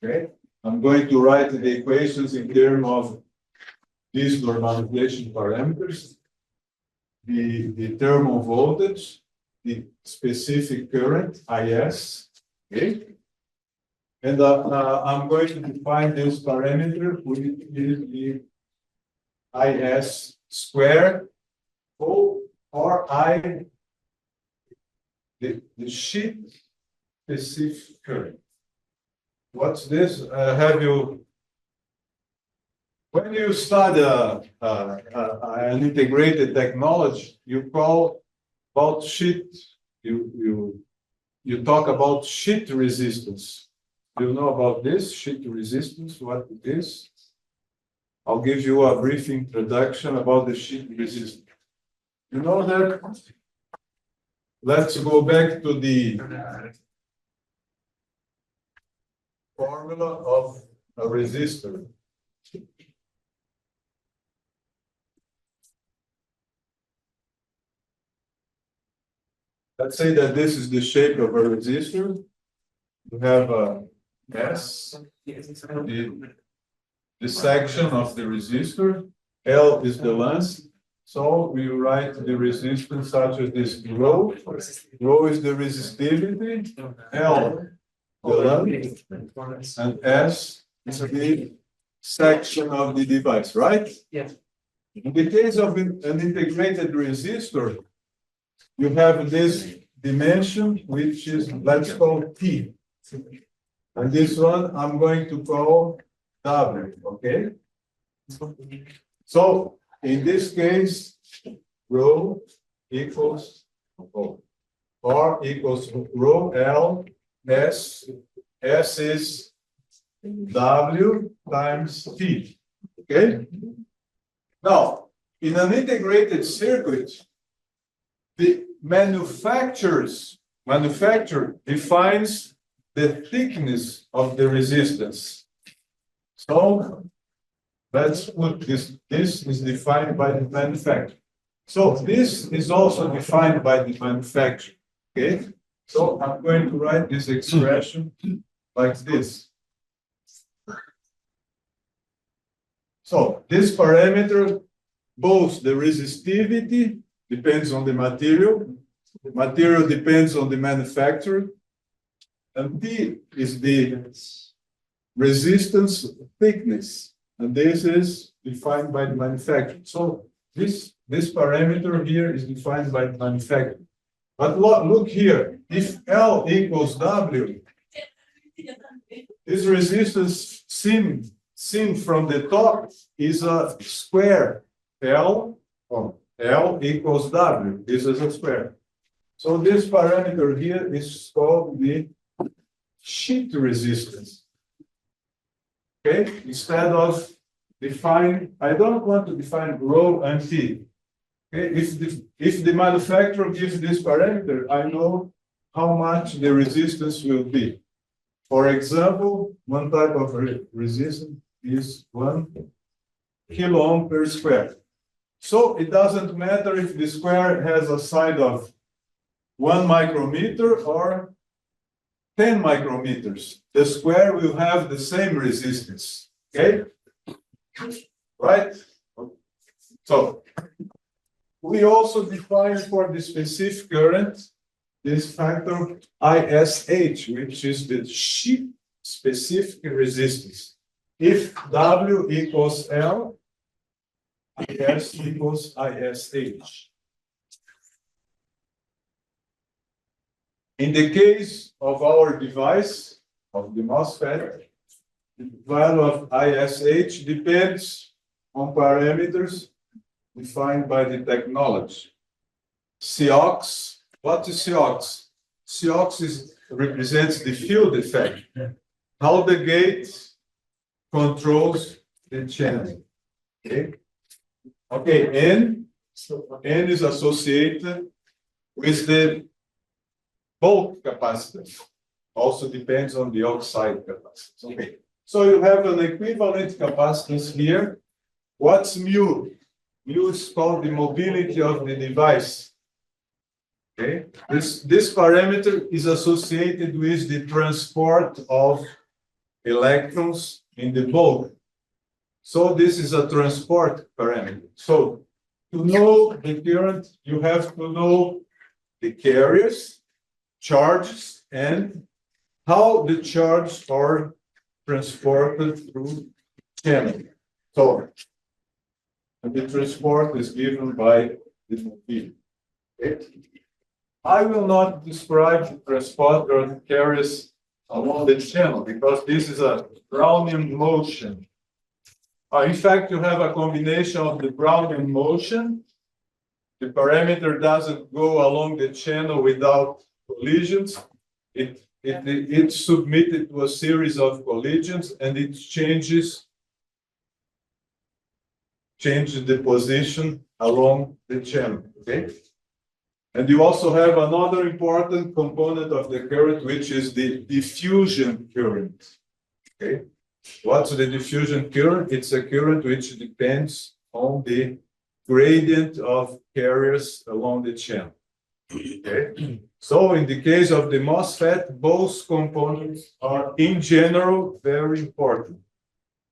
Okay? I'm going to write the equations in terms of these normalization parameters. The thermal voltage, the specific current, IS, okay? And I'm going to define this parameter, which is the IS squared, or I, the sheet specific current. What's this? Have you, when you study an integrated technology, you call about sheet, you talk about sheet resistance. Do you know about this sheet resistance, what it is? I'll give you a brief introduction about the sheet resistance. You know that? Let's go back to the formula of a resistor. Let's say that this is the shape of a resistor. You have a S, the section of the resistor. L is the length, So we write the resistance such as this rho. Rho is the resistivity, L the length, and S is the section of the device, right? Yes. In the case of an integrated resistor, you have this dimension, which is, let's call T. And this one I'm going to call W, okay? So in this case, rho equals R equals rho L S. S is W times T. Okay? Now, in an integrated circuit, the manufacturer defines the thickness of the resistance. So let's put this. This is defined by the manufacturer. So this is also defined by the manufacturer. Okay? So I'm going to write this expression like this. So this parameter, both the resistivity depends on the material depends on the manufacturer, and T is the resistance thickness, and this is defined by the manufacturer. So this parameter here is defined by the manufacturer. But look here, if L equals W, this resistance seen from the top is a square. L equals W. This is a square. So this parameter here is called the sheet resistance. Okay, instead of define, I don't want to define rho and T. Okay, if the manufacturer gives this parameter, I know how much the resistance will be. For example, one type of resistance is 1 kilo ohm per square. So it doesn't matter if the square has a side of 1 micrometer or 10 micrometers. The square will have the same resistance. Okay? Right? So we also define for the specific current this factor ISH, which is the sheet specific resistance. If W equals L, IS equals ISH. In the case of our device, of the MOSFET, the value of ISH depends on parameters defined by the technology. COX, what is COX? COX represents the field effect, how the gate controls the channel. Okay, N is associated with the bulk capacitance. Also depends on the oxide capacitance. Okay, so you have an equivalent capacitance here. What's mu? Mu is called the mobility of the device. Okay, this parameter is associated with the transport of electrons in the bulk. So this is a transport parameter. So to know the current, you have to know the carriers, charges, and how the charges are transported through channel. So the transport is given by the mobility. Okay. I will not describe the transport or the carriers along the channel because this is a Brownian motion. In fact, you have a combination of the Brownian motion. The parameter doesn't go along the channel without collisions. It's submitted to a series of collisions and it changes the position along the channel. Okay. And you also have another important component of the current, which is the diffusion current. Okay. What's the diffusion current? It's a current which depends on the gradient of carriers along the channel. Okay. So in the case of the MOSFET, both components are in general very important.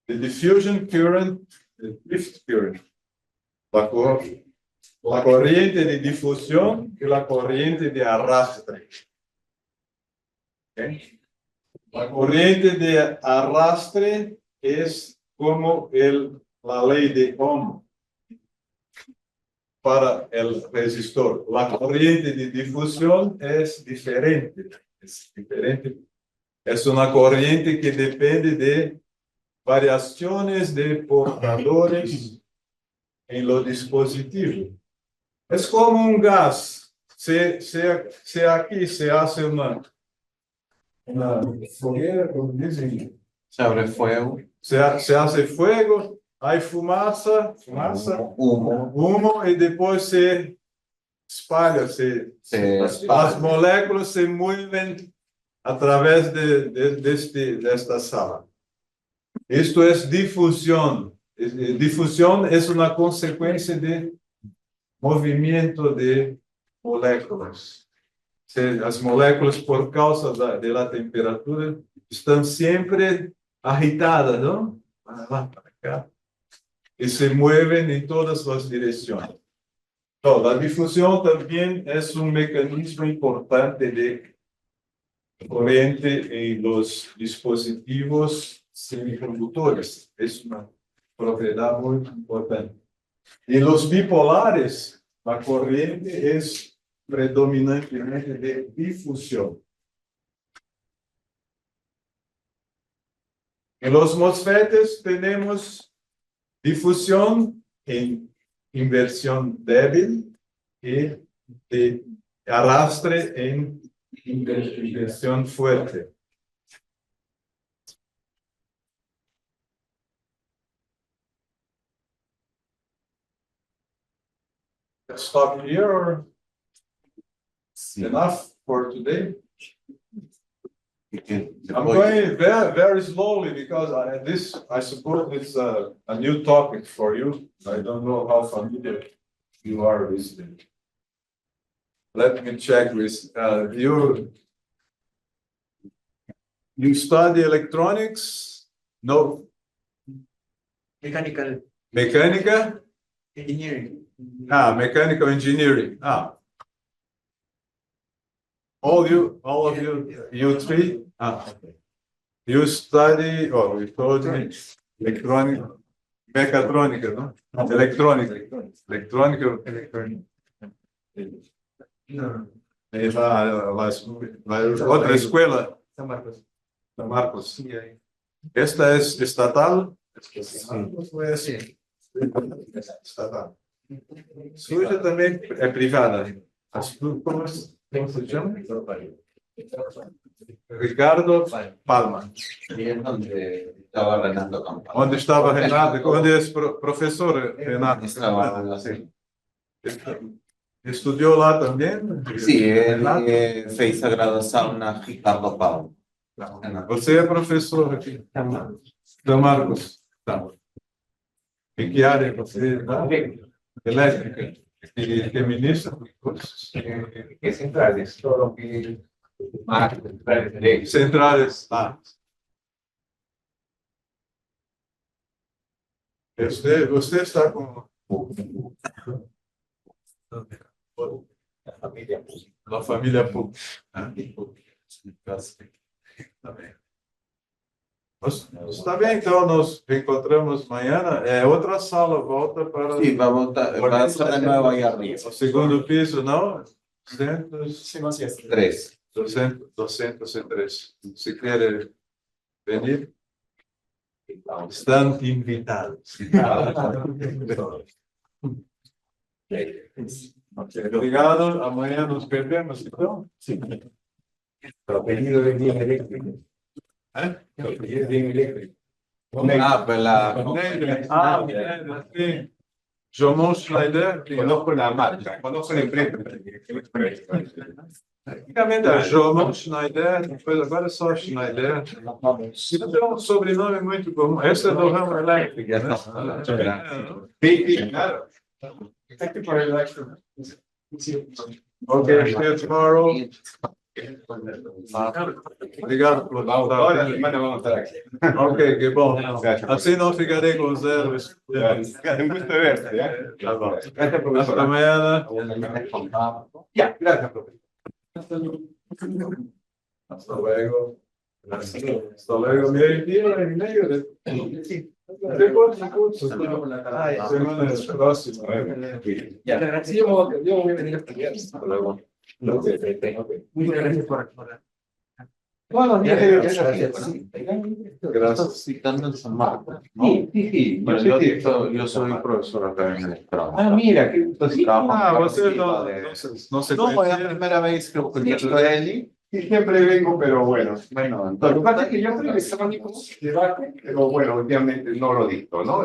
The diffusion current, the drift current, la corriente de difusión y la corriente de arrastre. ¿Ok? La corriente de arrastre es como la ley de Ohm para el resistor. La corriente de difusión es diferente. Es diferente. Es una corriente que depende de variaciones de portadores en los dispositivos. Es como un gas. Se aquí se hace una fogueira, como dicen, Se abre fuego, se hace fuego, hay fumaça, humo, y después se espalha, se las espalda. moléculas se mueven a través de esta sala. Esto es difusión. Difusión es una consecuencia de movimiento de moléculas. As moléculas, por causa de la temperatura, estão sempre agitadas, não? Para lá, para cá. E se movem em todas as direções. Então, a difusão também é mecanismo importante de corrente em los dispositivos semicondutores. É uma propriedade muito importante. E los bipolares, a corrente é predominantemente de difusión. En los mosfetes tenemos difusión en inversión débil y de arrastre en inversión fuerte. Let's stop here or enough for today? I'm going very, very slowly because I suppose it's a new topic for you. I don't know how familiar you are with it. Let me check with you. You study electronics? No. Mechanical Mecánica? engineering. Mechanical engineering. All of you three? Okay. You study, we told you, electronic, mechatrônica, no? Electrônica. No. Es la otra escuela, San Marcos. San Marcos. Esta es estatal. Sí. Estatal. Suya también es privada. ¿Cómo se llama? Ricardo Palma. Y es donde estaba Renato Campana. ¿Dónde estaba Renato? ¿Dónde es profesor Renato? Estaba así. ¿Estudió lá también? Sí, él Renato? fez a graduação na Ricardo Paulo. Você é professor aqui? São Marcos. Tá. Em que área você está? Elétrica. E que ministra de cursos? Que centrales, todo lo que centrales. Centrales. Você está com a família Puc. Está bem. Está bem, então nos encontramos amanhã. Outra sala, volta para Sí, va a voltar, va a ser de nuevo ahí arriba. o segundo piso, não? 3. 203. Se quer venir, estão invitados. Obrigado. Amanhã nos perdemos, então? Sí. Pero pedido de bien eléctrico. Pedido de bien eléctrico. Pues la... Sim. Jomon Schneider. Conozco la marca, conozco la empresa. Antigamente era Jomon Schneider, depois agora é só Schneider. Isso é um sobrenome muito comum. Esse é do ramo elétrico. Sí, claro. Okay, see you tomorrow. Obrigado por Toda la estar. semana vamos a estar aquí. Ok, que bom. Gracias. Assim não ficarei com zero. Un gusto de verte, ¿eh? Tá bom. Gracias, profesor. Hasta amanhã. Ya, gracias, profesor. Hasta luego. Hasta luego. Meio-dia e meio. Depois do curso. Semana próxima. Ya, sí, yo voy a venir a estudiar. Hasta luego. Muchas gracias por. Bueno, Gracias. Citando en San Marcos, ¿no? Sí, sí, sí. Yo soy profesor acá en el trabajo. Ah, mira, qué gusto. Sí, Você não se No, es la conhecia? primera vez que sí, siempre vengo, pero bueno. Bueno, Lo que pasa es entonces, que yo soy electrónico, debate, pero bueno, últimamente no lo dicto, ¿no?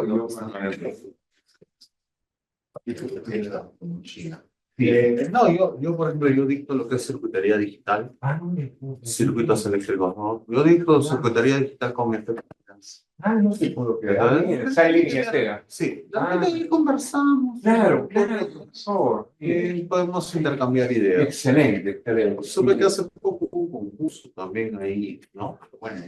Sí. no, yo, por ejemplo, yo dicto lo que es circuitería digital, circuitos eléctricos, ¿no? Yo dicto circuitería digital con efectos. No te puedo creer. Silent y Estela. Sí, Ah. ahí conversamos. Claro, profesor. Y podemos intercambiar ideas. Excelente, excelente. Supe que hace poco hubo un concurso también ahí, ¿no? Bueno,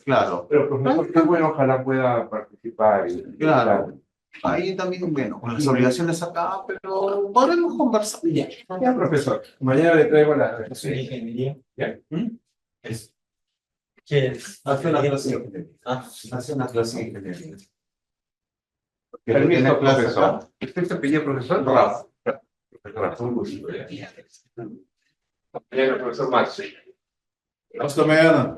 claro. Pero profesor, qué bueno, ojalá pueda participar. Claro. Ahí también, bueno, con las obligaciones acá, pero podremos conversar. Ya, profesor. Mañana le traigo la. ¿Ya? ¿Qué es? Hace una clase de ingeniería. Hace una clase de ingeniería. Permiso, ¿Tiene clase profesor. acá? ¿Usted se pidió profesor? Rafa. Profesor, un gusto. Mañana, profesor Max. Hasta amanhã.